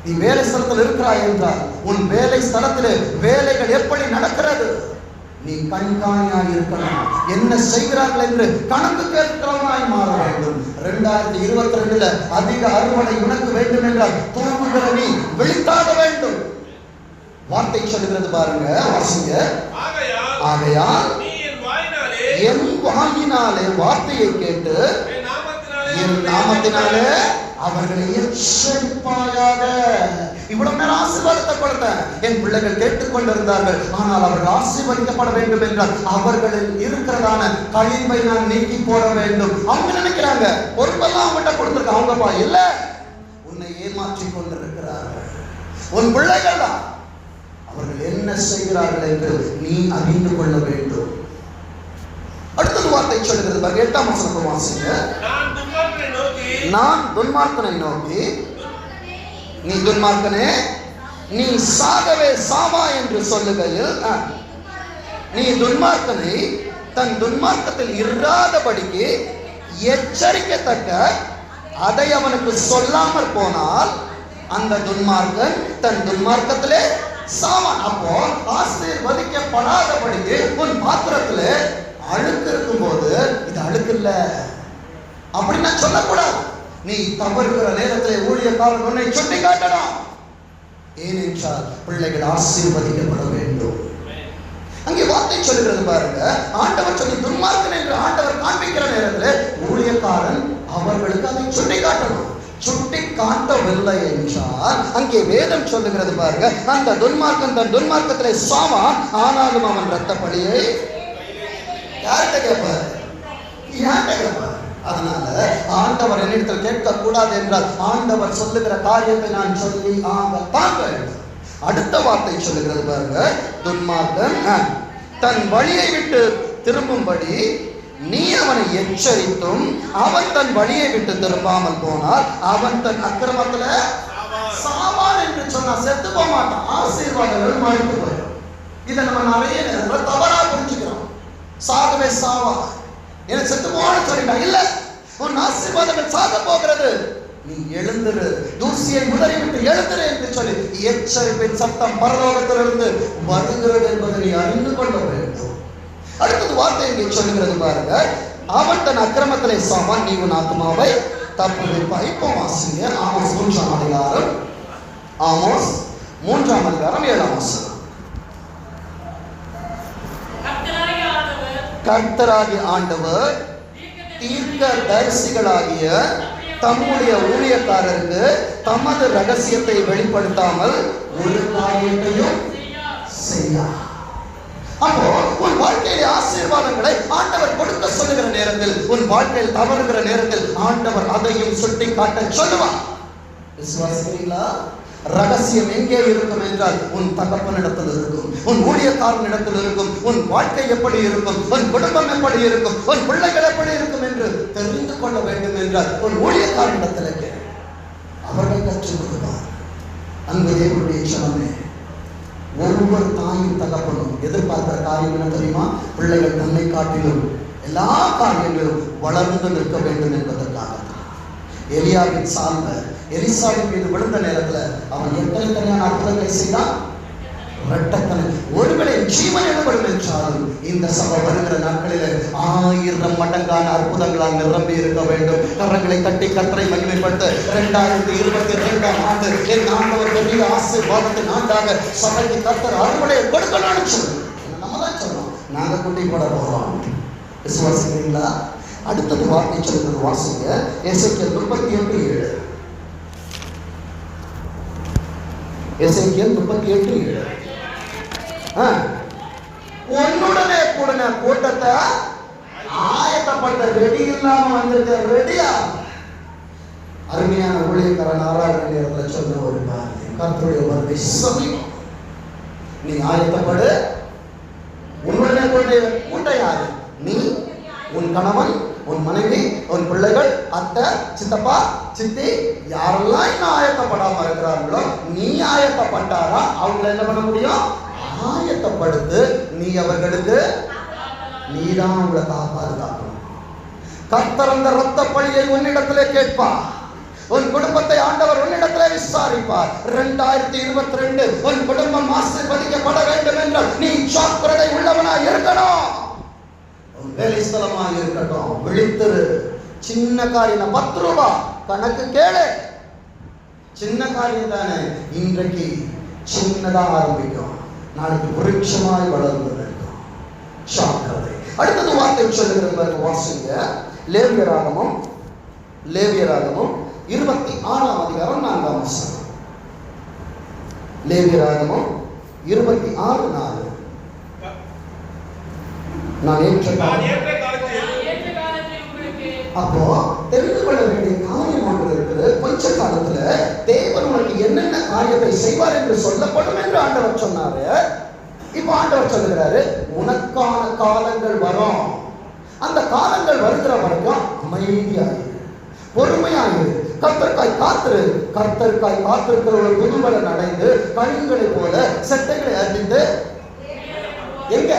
நீ வேலை ஸ்தலத்தில் இருக்கிறாய் என்றால் உன் வேலை ஸ்தலத்தில் வேலைகள் எப்படி நடக்கிறது? நீ கண்காணியாக இருக்கணும். என்ன செய்கிறார்கள் என்று கணக்கு கேட்கிறவனாய் மாற வேண்டும். 2022 அதிக அறுவடை உனக்கு வேண்டும் என்றால் தூங்குகிற நீ விழித்தாக வேண்டும். வார்த்தை சொல்லுகிறது பாருங்க, வாசிங்க. ஆகையால் என் வாயினாலே வார்த்தையை கேட்டு என் நாமத்தினாலே அவர்களை எச்சரிப்பாயாக. இவ்வளவு நேரம் ஆசீர்வாதத்தை கொடுத்தேன், என் பிள்ளைகள் கேட்டுக்கொண்டிருந்தார்கள். ஆனால் அவர்கள் ஆசீர்வதிக்கப்பட வேண்டும் என்றால் அவர்களில் இருக்கிறதான கழிவை நான் நீக்கி போட வேண்டும். அவங்க நினைக்கிறாங்க பொறுப்பெல்லாம் அவங்ககிட்ட கொடுத்துருக்க, அவங்கப்பா இல்ல, உன்னை ஏமாற்றி கொண்டிருக்கிறார்கள். உன் பிள்ளைகள் தான் அவர்கள் என்ன செய்கிறார்கள் என்று நீ அறிந்து கொள்ள வேண்டும். அடுத்தது வார்த்தை சொல்லுகிறது, 8ஆம் வசனத்தை வாசிங்க. நான் துன்மார்க்கனை நோக்கி, நீ துன்மார்க்கனே, நீ சாகவே சாவா என்று சொல்லுகையில், நீ துன்மார்க்கனை தன் துன்மார்க்கத்தில் இராதபடிக்கு எச்சரிக்கத்தக்க அதை அவனுக்கு சொல்லாமற் போனால் அந்த துன்மார்க்கன் தன் துன்மார்க்கத்திலே சாவான். அப்போ ஆசீர்வதிக்கப்படாதபடிக்கு உன் பாத்திரத்துல அழுக்கு இருக்கும் போது இது அழுக்கு இல்ல அப்படின்னு நான் சொல்லக்கூடாது. நீ தவறுகிற நேரத்தில் ஊழியக்காரன் உன்னை சுட்டி காட்டணும். ஏனென்றால் பிள்ளைகள் ஆசீர்வதிக்கப்பட வேண்டும். அங்கே வார்த்தை சொல்லுகிறது பாருங்க, ஆண்டவர் சொல்லி துன்மார்க்கன் என்று ஆண்டவர் காண்பிக்கிற நேரத்தில் ஊழியக்காரன் அவர்களுக்கு அதை சுட்டி காட்டணும். சுட்டி காட்டவில்லை என்றால் அங்கே வேதம் சொல்லுகிறது பாருங்க, அந்த துன்மார்க்கன் தன் துன்மார்க்கத்திலே சாவான், ஆனாலும் அவன் இரத்த பழியை யார்கிட்ட கேட்பார்? யார்கிட்ட கேட்பார்? அதனால ஆண்டவர் என்னிடத்தில் கேட்கக்கூடாது என்றால் ஆண்டவர் சொல்லுகிற காரியத்தை நான் சொல்லி ஆகத்தான் வேண்டும். அடுத்த வார்த்தை சொல்லுகிறது பாருங்க, துன்மார்க்கன் தன் வழியை விட்டு திரும்பும்படி நீ அவனை எச்சரித்தும் அவன் தன் வழியை விட்டு திரும்பாமல் போனால் அவன் தன் அக்கிரமத்துல சாவான் என்று சொன்னா செத்து போக மாட்டான். ஆசீர்வாதங்கள் மறைத்து போயிடும். இதை நம்ம நிறைய நேரத்தில் தவறா புரிஞ்சுக்கிறோம். சாகவே சாவா, எனக்கு செத்து போன்னு சொல்லிட்டா இல்ல, உன் ஆசீர்வாதங்கள் சாக போகிறது. நீ எழுந்துரு, தூசியை உதறி விட்டு எழுந்துரு என்று சொல்லி எச்சரிப்பின் சத்தம் பரலோகத்திலிருந்து வருகிறது என்பதை நீ அறிந்து கொள்ள வேண்டும். அடுத்தது வார்த்தை இங்கே சொல்லுகிறது பாருங்க, அவன் தன் அக்கிரமத்திலே சாவான், நீ உன் ஆத்மாவை தப்புவிப்பாய். இப்போ வாசிங்க ஆமோஸ் 3ஆம் அதிகாரம். ஆமோஸ் 3ஆம் அதிகாரம் 7ஆம் வசனம். கர்த்தராகிய ஆண்டவர் தீர்க்க தரிசிகளாகிய தம்முடைய ஊழியக்காரருக்கு தமது ரகசியத்தை வெளிப்படுத்தாமல் ஒரு காரியத்தையும் செய்யார். அப்போ உன் வாழ்க்கையிலே ஆசீர்வாதங்களை ஆண்டவர் கொடுக்க சொல்லுகிற நேரம் நேரத்தில், உன் வாழ்க்கையில் தவறுகிற நேரத்தில் ஆண்டவர் அதையும் சுட்டி காட்ட சொல்லுவார். விசுவாசிக்கிறீங்களா? ரகசியம் எங்கே இருக்கும் என்றால் உன் தகப்பனிடத்தில் இருக்கும், உன் ஊழியக்காரனிடத்தில் இருக்கும். உன் வாழ்க்கை எப்படி இருக்கும், உன் குடும்பம் எப்படி இருக்கும், உன் பிள்ளைகள் எப்படி இருக்கும் என்று தெரிந்து கொள்ள வேண்டும் என்றால் உன் ஊழியக்காரனிடத்தில் கேள். அவர்கள் கற்றுக் கொடுப்பார். அன்பு தேவனுடைய சனமே, ஒவ்வொரு தாயும் தகப்பனும் எதிர்பார்க்கிற காரியம் என்ன தெரியுமா? பிள்ளைகள் தன்னை காட்டிலும் எல்லா காரியங்களும் வளர்ந்து நிற்க வேண்டும் என்பதற்காக. எலியாவின் சார்ந்த எலிசாவின் மீது விழுந்த நேரத்தில் அவன் எத்தனை அற்புதங்களை செய்தான்? இரட்டத்தனை. ஒருவேளை ஜீவன் எழுபடும் என்றாலும் இந்த சபை வருகிற நாட்களில் 1000 மடங்கான அற்புதங்களால் நிரம்பி இருக்க வேண்டும். கரங்களை தட்டி கர்த்தரை மகிமைப்படுத்த 2022 ஆண்டு என் ஆண்டவர் பெரிய ஆசீர்வாதத்தின் ஆண்டாக சபைக்கு கர்த்தர் அறுவடை கொடுக்கலாம்னு சொல்லு. நம்ம தான் சொல்றோம், நாங்க குட்டி போட போறோம். விசுவாசிக்கிறீங்களா? அடுத்தது வார்த்தை சொல்லுறது வாசிங்க. எசேக்கியேல் 38:7. எசேக்கியேல் 38:7. உன்னுடனே கூடின கூட்டத்தை ஆயத்தப்பட்ட ரெடி இல்லாம வந்திருக்க ரெடியா? அருமையான ஊழியக்காரன் ஆராதனை நேரத்தில் சொன்ன ஒரு காரியம், கர்த்தருடைய வருகை சமீபம். நீ ஆயத்தப்படு. உன்னுடனே கூடிய கூட்டம் யாரு? நீ, உன் கணவன், உன் மனைவி, உன் பிள்ளைகள், அத்தை, சித்தப்பா, சித்தி, யாரெல்லாம் இன்னும் ஆயத்தப்படாம இருக்கிறார்களோ நீ ஆயத்தப்பட்டாரா அவங்களை என்ன பண்ண முடியும்? ஆயத்தப்படுத்து. நீ அவர்களுக்கு நீதான் அவங்களை பாதுகாக்கணும். கர்த்தர் அந்த இரத்த பழியை உன்னிடத்திலே கேட்பார். உன் குடும்பத்தை ஆண்டவர் உன்னிடத்திலே விசாரிப்பார். 2022 உன் குடும்பம் ஆசீர்வதிக்கப்பட வேண்டும் என்றால் நீ ஜாக்கிரதை உள்ளவனாய் இருக்கணும். வேலை ஸ்தலமாக இருக்கட்டும், விழித்திரு. சின்ன காரியம் 10 ரூபாய் கணக்கு கேளு. சின்ன காரியம் தானே. இன்றைக்கு சின்னதா ஆரம்பிக்கும், நாளைக்கு விருட்சமாய் வளர்ந்து இருக்கும். ஜாக்கிரதை. அடுத்தது வார்த்தை சொல்லுகிற வாசிங்க. லேவியராகமம் 26ஆம் அதிகாரம் 4ஆம் வசனம். லேவியராகமம் 26:4. நான் ஏற்ற அப்போ தெரிந்து கொள்ள வேண்டிய காரியம் ஒன்று இருக்குது. கொஞ்ச காலத்துல தேவன் உனக்கு என்னென்ன காரியத்தை செய்வார் என்று சொல்லப்படும் என்று ஆண்டவர் சொன்னாரு. இப்ப ஆண்டவர் சொல்லுகிறாரு, உனக்கான காலங்கள் வரும். அந்த காலங்கள் வருகிற வரைக்கும் அமைதியாயிரு, பொறுமையாயிரு, கர்த்தருக்காய் காத்திரு. கர்த்தருக்காய் காத்திருக்கிறவர்கள் புதுபலன் அடைந்து கழுகுகளை போல செட்டைகளை அறிந்து எங்க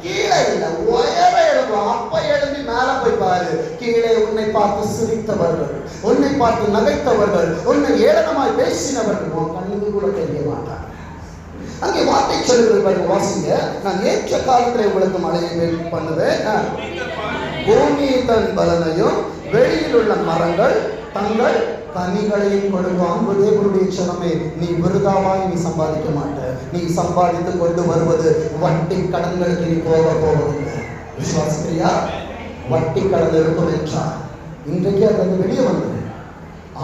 கீழே இல்ல உயர எழுதும். அப்ப எழுதி மேல போய் பாரு. கீழே உன்னை பார்த்து சிரித்தவர்கள், உன்னை பார்த்து நகைத்தவர்கள், உன்னை ஏளனமாய் பேசினவர்கள் உன் கண்ணுக்கு கூட தெரிய மாட்டாங்க. அங்கே வார்த்தை சொல்லுகிறது வாசிங்க. நான் ஏற்ற காலத்தில் உங்களுக்கு மழையை பண்ணுவேன். பூமி தன் பலனையும் வெளியில் உள்ள மரங்கள் தங்கள் கனிகளையும் கொடுக்கும். அன்பு தேவனுடைய சனமே, நீ விருதாவாய் நீ சம்பாதிக்க மாட்ட. நீ சம்பாதித்து கொண்டு வருவது வட்டி கடன்களுக்கு நீ போவதில்லை. விசுவாசிக்கிறியா? வட்டி கடன் இருக்கும் என்றால் இன்றைக்கு அது வெளியே வந்தது.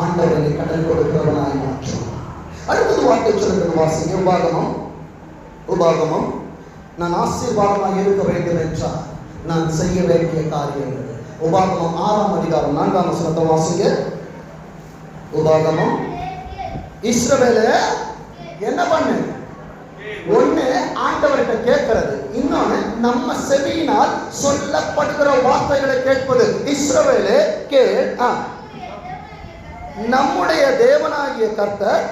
ஆண்டவரை கடன் கொடுக்கிறவனாய் மாற்றும். அடுத்தது வார்த்தை சொல்லுகிறது வாசிங்க. உபாகமம் நான் ஆசீர்வாதமாக இருக்க வேண்டும் என்றால் நான் செய்ய வேண்டிய காரியங்கள். உபாகமம் 6ஆம் அதிகாரம் 4ஆம் வசனத்தை வாசிங்க. உபாகமம். இஸ்ரவேலே என்ன பண்ணு? ஒண்ணு ஆண்டவர்கிட்ட கேட்கிறது, இன்னொன்னு நம்ம செவியினால் சொல்லப்படுகிற வார்த்தைகளை கேட்பது. இஸ்ரவேலே கேள், நம்முடைய தேவனாகிய கர்த்தர்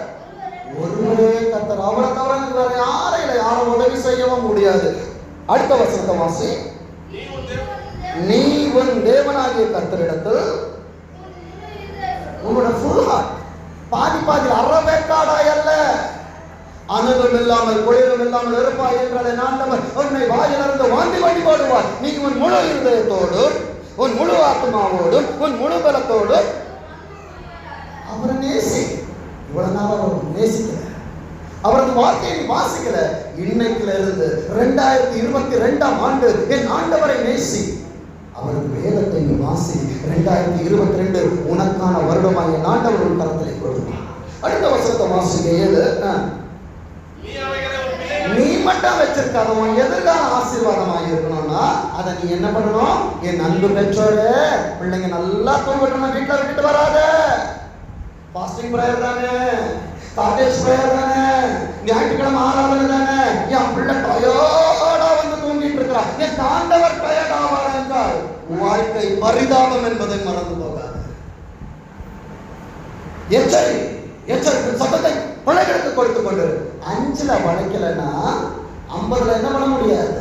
ஒருவரே கர்த்தர், அவரை தவிர வேற யாரும் இல்லை, யாரும் உதவி செய்யவும் முடியாது. அடுத்த வசனத்தை வாசி. நீ உன் தேவனாகிய கர்த்தரிடத்தில் உன்னோட ஃபுல் ஹார்ட், பாதி அறவேக்காடாய் அல்ல, அணுகும் இல்லாமல் குளிரும் இல்லாமல் இருப்பாய் என்றாலே ஆண்டவர் உன்னை வாயிலிருந்து வாந்தி பண்ணி போடுவார். நீ உன் முழு இருதயத்தோடு, உன் முழு ஆத்மாவோடும், உன் முழு பலத்தோடு அவரை நேசி. இவ்வளவு நாள் அவர் நேசிக்கல, அவரது வார்த்தையை வாசிக்கல. இன்னைக்குல இருந்து 2022ஆம் ஆண்டு என் ஆண்டவரை நேசி, அவரது வேதத்தை நீ வாசி. 2022 உனக்கான வருடமாக என் ஆண்டவர் உன் கரத்திலே கொடுப்பார். அடுத்த வசனத்தை வாசிங்க. 7. நீ மட்டும் வச்சிருக்காத, உன் எதிர்கால ஆசீர்வாதமாக இருக்கணும்னா அதை நீ என்ன பண்ணணும்? என் அன்பு பெற்றோரே, பிள்ளைங்க நல்லா தூங்கணும், வீட்டில் விட்டுட்டு வராத. ஃபாஸ்டிங் பிரேயர் தானே, காலேஜ் பிரேயர் தானே, ஞாயிற்றுக்கிழமை ஆராதனை தானே, என் பிள்ளை டயர்டா வந்து தூங்கிட்டு இருக்கிறான், என் ஆண்டவர் டயர்ட் ஆவார் என்றால் வாழ்க்கை பரிதாபம் என்பதை மறந்து போகாது. எச்சரிக்கை சத்தத்தை பிள்ளைகளுக்கு கொடுத்து கொண்டு 5ல வளைக்கலன்னா 50ல என்ன பண்ண முடியாது?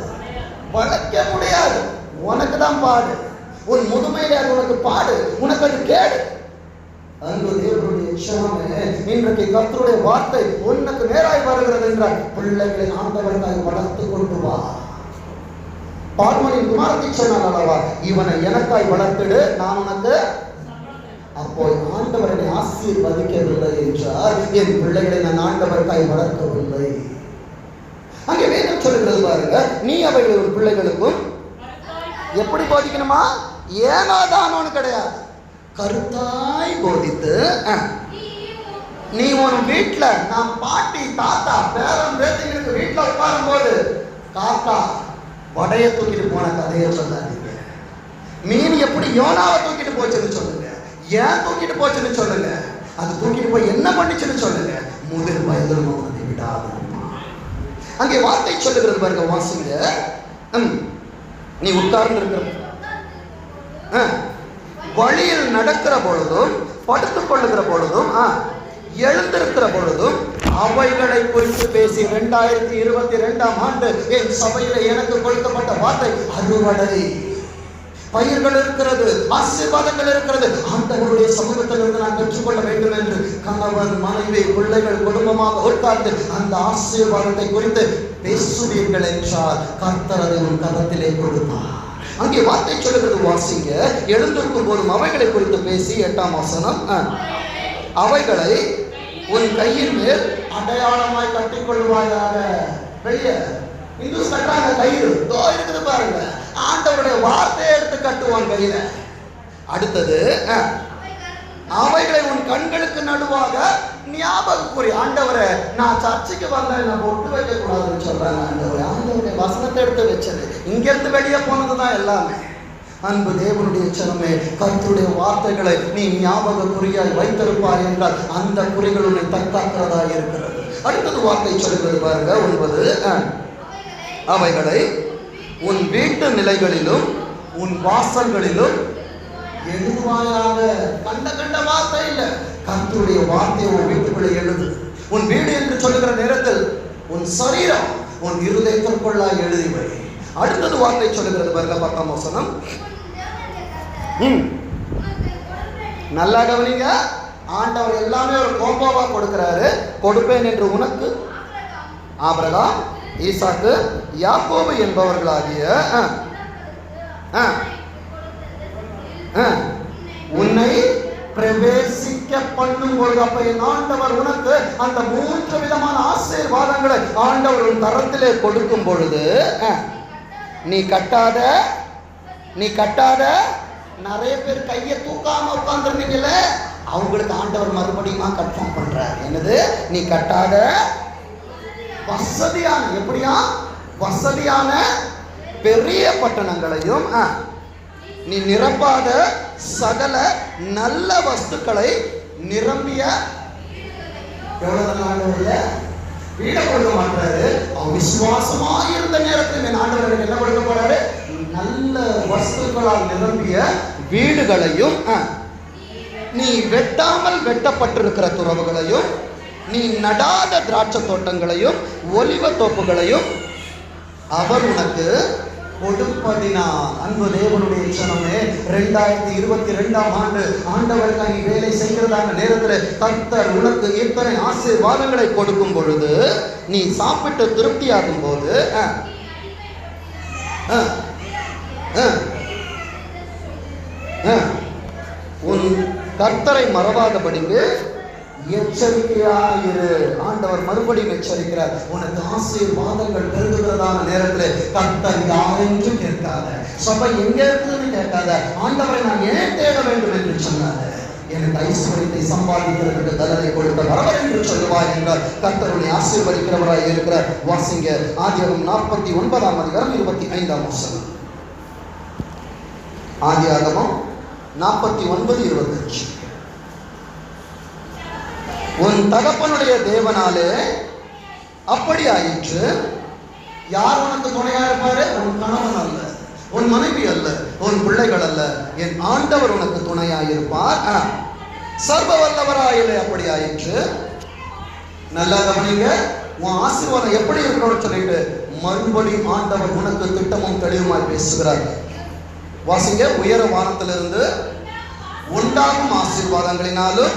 வளைக்க முடியாது. உனக்கு தான் பாடு. உன் முதுமையில அது உனக்கு பாடு, உனக்கு அது கேடு. அன்பு தேவனுடைய க்ஷணமே, இன்றைக்கு கர்த்தருடைய வார்த்தை உனக்கு நேராய் வருகிறது என்றால் பிள்ளைகளை ஆண்டவருக்காக வளர்த்து கொண்டு வா. பார்மனின் குமாரத்தை சொன்னால் அல்லவா, இவனை எனக்காய் வளர்த்துடு, நான் உனக்கு. அப்போ ஆண்டவர் என்னை ஆசீர்வதிக்கவில்லை என்றால் என் பிள்ளைகளை நான் ஆண்டவருக்காய் வளர்க்கவில்லை. அங்கே வேதம் சொல்லுகிறது பாருங்க, நீ அவைகளை ஒரு பிள்ளைகளுக்கும் எப்படி போதிக்கணுமா? ஏனாதானோன்னு கிடையாது, கருத்தாய் போதித்து. நீ உன் வீட்டுல, நான் பாட்டி தாத்தா பேரன் பேத்திங்களுக்கு வீட்டுல உட்காரும் போது காக்கா வடைய தூக்கிட்டு போன கதையை சொல்லாதீங்க. மீன் எப்படி யோனாவை தூக்கிட்டு போச்சுன்னு சொல்லுங்க, ஏன் தூக்கிட்டு போச்சுன்னு சொல்லுங்க, அது தூக்கிட்டு போய் என்ன பண்ணிச்சுன்னு சொல்லுங்க. முதல் வயதில் மௌனத்தை விடாது. அங்கே வார்த்தை சொல்லுகிறது பாருங்க, வாசிங்க. நீ உட்கார்ந்து இருக்கிற வழியில் நடக்கிற பொழுதும், படுத்துக் கொள்ளுகிற பொழுதும், எழுந்திருக்கிற பொழுதும் அவைகளை குறித்து பேசி. 2022ஆம் ஆண்டு என் சபையில எனக்கு கொடுக்கப்பட்ட வார்த்தை அறுவடை. பயிர்கள் இருக்கிறது, ஆசீர்வாதங்கள் இருக்கிறது, ஆண்டவருடைய சமூகத்திலிருந்து நான் பெற்றுக்கொள்ள வேண்டும் என்று கணவன் மனைவி பிள்ளைகள் குடும்பமாக உட்கார்ந்து அந்த ஆசீர்வாதத்தை குறித்து பேசுவீர்கள் என்றால் கர்த்தர் அதை உன் கரத்திலே கொடுப்பார். அங்கே வார்த்தை சொல்லுகிறது, வாசிங்க. எழுந்திருக்கும் போதும் அவைகளை குறித்து பேசி. 8ஆம் வசனம், அவைகளை உன் கையின் மேல் அடையாளமாய் கட்டிக்கொள்வாயாக. வெளியே இந்துஸ் கட்டுறாங்க, கயிறு இருக்குது பாருங்க, ஆண்டவருடைய வார்த்தையை எடுத்து கட்டுவான் கையில. அடுத்தது, அவைகளை உன் கண்களுக்கு நடுவாக ஞாபகம் கூறி. ஆண்டவரை, நான் சர்ச்சைக்கு வந்தேன், நான் ஒட்டு வைக்க கூடாதுன்னு சொல்றாங்க. ஆண்டவரை, ஆண்டவருடைய வசனத்தை எடுத்து வச்சது, இங்கிருந்து வெளியே போனதுதான் எல்லாமே. அன்பு தேவனுடைய சனமே, கர்த்தருடைய வார்த்தைகளை நீ ஞாபக குறியாய் வைத்திருப்பாய் என்றால் அந்த குறிகள் உன்னை தற்காக்கிறதா இருக்கிறது. அடுத்தது வார்த்தை சொல்லுகிறது பாருங்க, 9, அவைகளை உன் வீட்டு நிலைகளிலும் உன் வாசல்களிலும் எழுதுவாயாக. கண்ட வார்த்தை இல்ல, கர்த்தருடைய வார்த்தையை உன் வீட்டுக்குள்ளே எழுது. உன் வீடு என்று சொல்லுகிற நேரத்தில் உன் சரீரம், உன் இருதயத்திற்குள்ளாய் எழுதி வை. அடுத்தது வார்த்தை சொல்லுகிறது பாருங்க, 10ஆம் வசனம். நல்லா கவனிங்க. ஆண்டவர் எல்லாமே ஒரு கோம்போவா கொடுக்கிறாரு. கொடுப்பேன் என்று உனக்கு ஆபிரகாம், ஈசாக்கு, யாக்கோபு என்பவர்களாகிய உன்னை பிரவேசிக்க பண்ணும் பொழுது, அப்ப என் ஆண்டவர் உனக்கு அந்த 3 விதமான ஆசீர்வாதங்களை ஆண்டவர் உன் கரத்திலே கொடுக்கும் பொழுது, நீ கட்டாத. நிறைய பேர் கையை தூக்காம உட்கார்ந்துருந்தீங்கல்ல, அவங்களுக்கு ஆண்டவர் மறுபடியும் கன்ஃபார்ம் பண்றார். என்னது? நீ கட்டாத, வசதியான, எப்படியா வசதியான பெரிய பட்டணங்களையும், நீ நிரப்பாத சகல நல்ல வஸ்துக்களை நிரம்பிய. வீட கொடுக்க மாட்டாரு. அவன் விசுவாசமாக இருந்த நேரத்தில் என் ஆண்டவர் என்ன கொடுக்க போறாரு? நல்ல வஸ்துக்களால் நிரம்பிய வீடுகளையும், நீ வெட்டாமல் வெட்டப்பட்டிருக்கிற துறவுகளையும், நீ நடாத திராட்சை தோட்டங்களையும் ஒலிவ தோப்புகளையும் அவர் உனக்கு கொடுப்பதினார். அன்பு தேவனுடைய சனமே, 2022ஆம் ஆண்டு ஆண்டவருக்காக நீ வேலை செய்கிறதான நேரத்தில் கர்த்தர் உனக்கு இத்தனை ஆசீர்வாதங்களை கொடுக்கும் பொழுது, நீ சாப்பிட்டு திருப்தியாகும் போது உன் கர்த்தரை மறவாதபடிக்கு எச்சரிக்கையாயிரு. ஆண்டவர் மறுபடியும் எச்சரிக்கிறார். உனக்கு ஆசீர்வாதங்கள் பெருகுகிறதான நேரத்தில் கர்த்தர் யாரென்று கேட்காத, சபை எங்க இருக்குதுன்னு கேட்காத, ஆண்டவரை நான் ஏன் தேட வேண்டும் என்று சொன்னார். எனக்கு ஐஸ்வர்யத்தை சம்பாதிக்கிறதுக்கு பலனை கொடுத்த வரவர் என்று சொல்லுவாய் என்றார். கர்த்தருடைய ஆசீர்வதிக்கிறவராய் இருக்கிறார். வாசிங்க ஆதியாகமம் 49ஆம் அதிகாரம் 25ஆம் வசனம். ஆதியாகமம் 49:25. உன் தகப்பனுடைய தேவனாலே அப்படி ஆயிற்று. யார் உனக்கு துணையா இருப்பாரு? உன் கணவன் அல்ல, உன் மனைவி அல்ல, உன் பிள்ளைகள் அல்ல, என் ஆண்டவர் உனக்கு துணையாயிருப்பார். சர்வ வல்லவராயிலே அப்படி ஆயிற்று. நல்லா கவனிங்க. உன் ஆசீர்வாதம் எப்படி இருக்கணும்னு சொல்லிட்டு மறுபடியும் ஆண்டவர் உனக்கு திட்டமும் தெளிவுமாய் பேசுகிறார். வாசிங்க. உயர வானத்திலிருந்து உண்டாகும் ஆசீர்வாதங்களினாலும்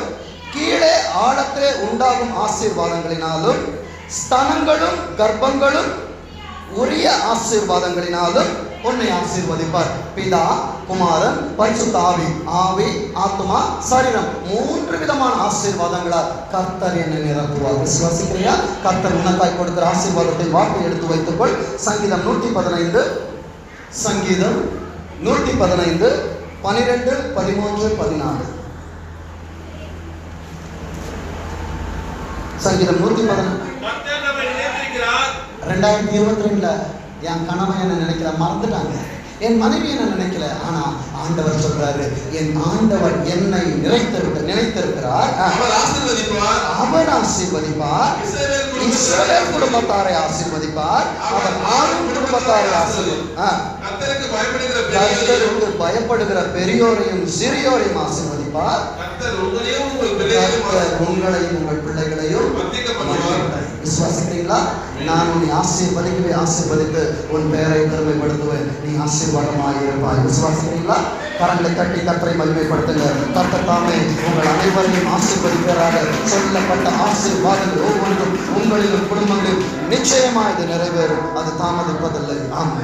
கீழே ஆழத்திலே உண்டாகும் ஆசீர்வாதங்களினாலும் ஸ்தனங்களும் கர்ப்பங்களும் உரிய ஆசீர்வாதங்களினாலும் உன்னை ஆசீர்வதிப்பார். பிதா, குமாரன், பரிசுத்த ஆவி. ஆவி, ஆத்மா, சரீரம் 3 விதமான ஆசீர்வாதங்களால் கர்த்தர் என்னை நிரப்புவார். விசுவாசிக்கிறியா? கர்த்தர் உனக்காய் கொடுக்கிற ஆசீர்வாதத்தை வார்த்தை எடுத்து வைத்துக்கொள். சங்கீதம் 115, சங்கீதம் 115 12, 13, 14. சங்கீதம் 115. 2022 என் கணவன் என்ன நினைக்கிற மறந்துட்டாங்க, என் மனைவி என்ன நினைக்கல. ஆனா ஆண்டவர் சொல்றாரு, என் ஆண்டவர் என்னை நினைத்திருக்கிறார். அவர் ஆசீர்வதிப்பார். இஸ்ரவேல் குடும்பத்தாரை ஆசீர்வதிப்பார். அவர் ஆளும் குடும்பத்தாரை ஆசீர்வதிப்பார். கர்த்தருக்கு பயப்படுகிற பெரியோரையும் சிறியோரையும் ஆசீர்வதிப்பார். கர்த்தர் உங்களையும் உங்கள் பிள்ளைகளையும். விசுவாசிக்கிறீங்களா? நான் உன்னை ஆசீர்வதித்து உன் பெயரை பெருமைப்படுத்துவேன். நீ ஆசீர்வாதமாக இருப்பாய். விசுவாசிக்கிறீங்களா? கரங்களை தட்டி கர்த்தரை மகிமைப்படுத்துங்க. கர்த்தர் தாமே உங்கள் அனைவரையும் ஆசீர்வதிக்கிறார்கள். சொல்லப்பட்ட ஆசீர்வாதங்கள் ஒவ்வொன்றும் உங்களிலும் குடும்பங்களிலும் நிச்சயமாக இது நிறைவேறும். அது தாமதிப்பதில்லை. ஆமென்.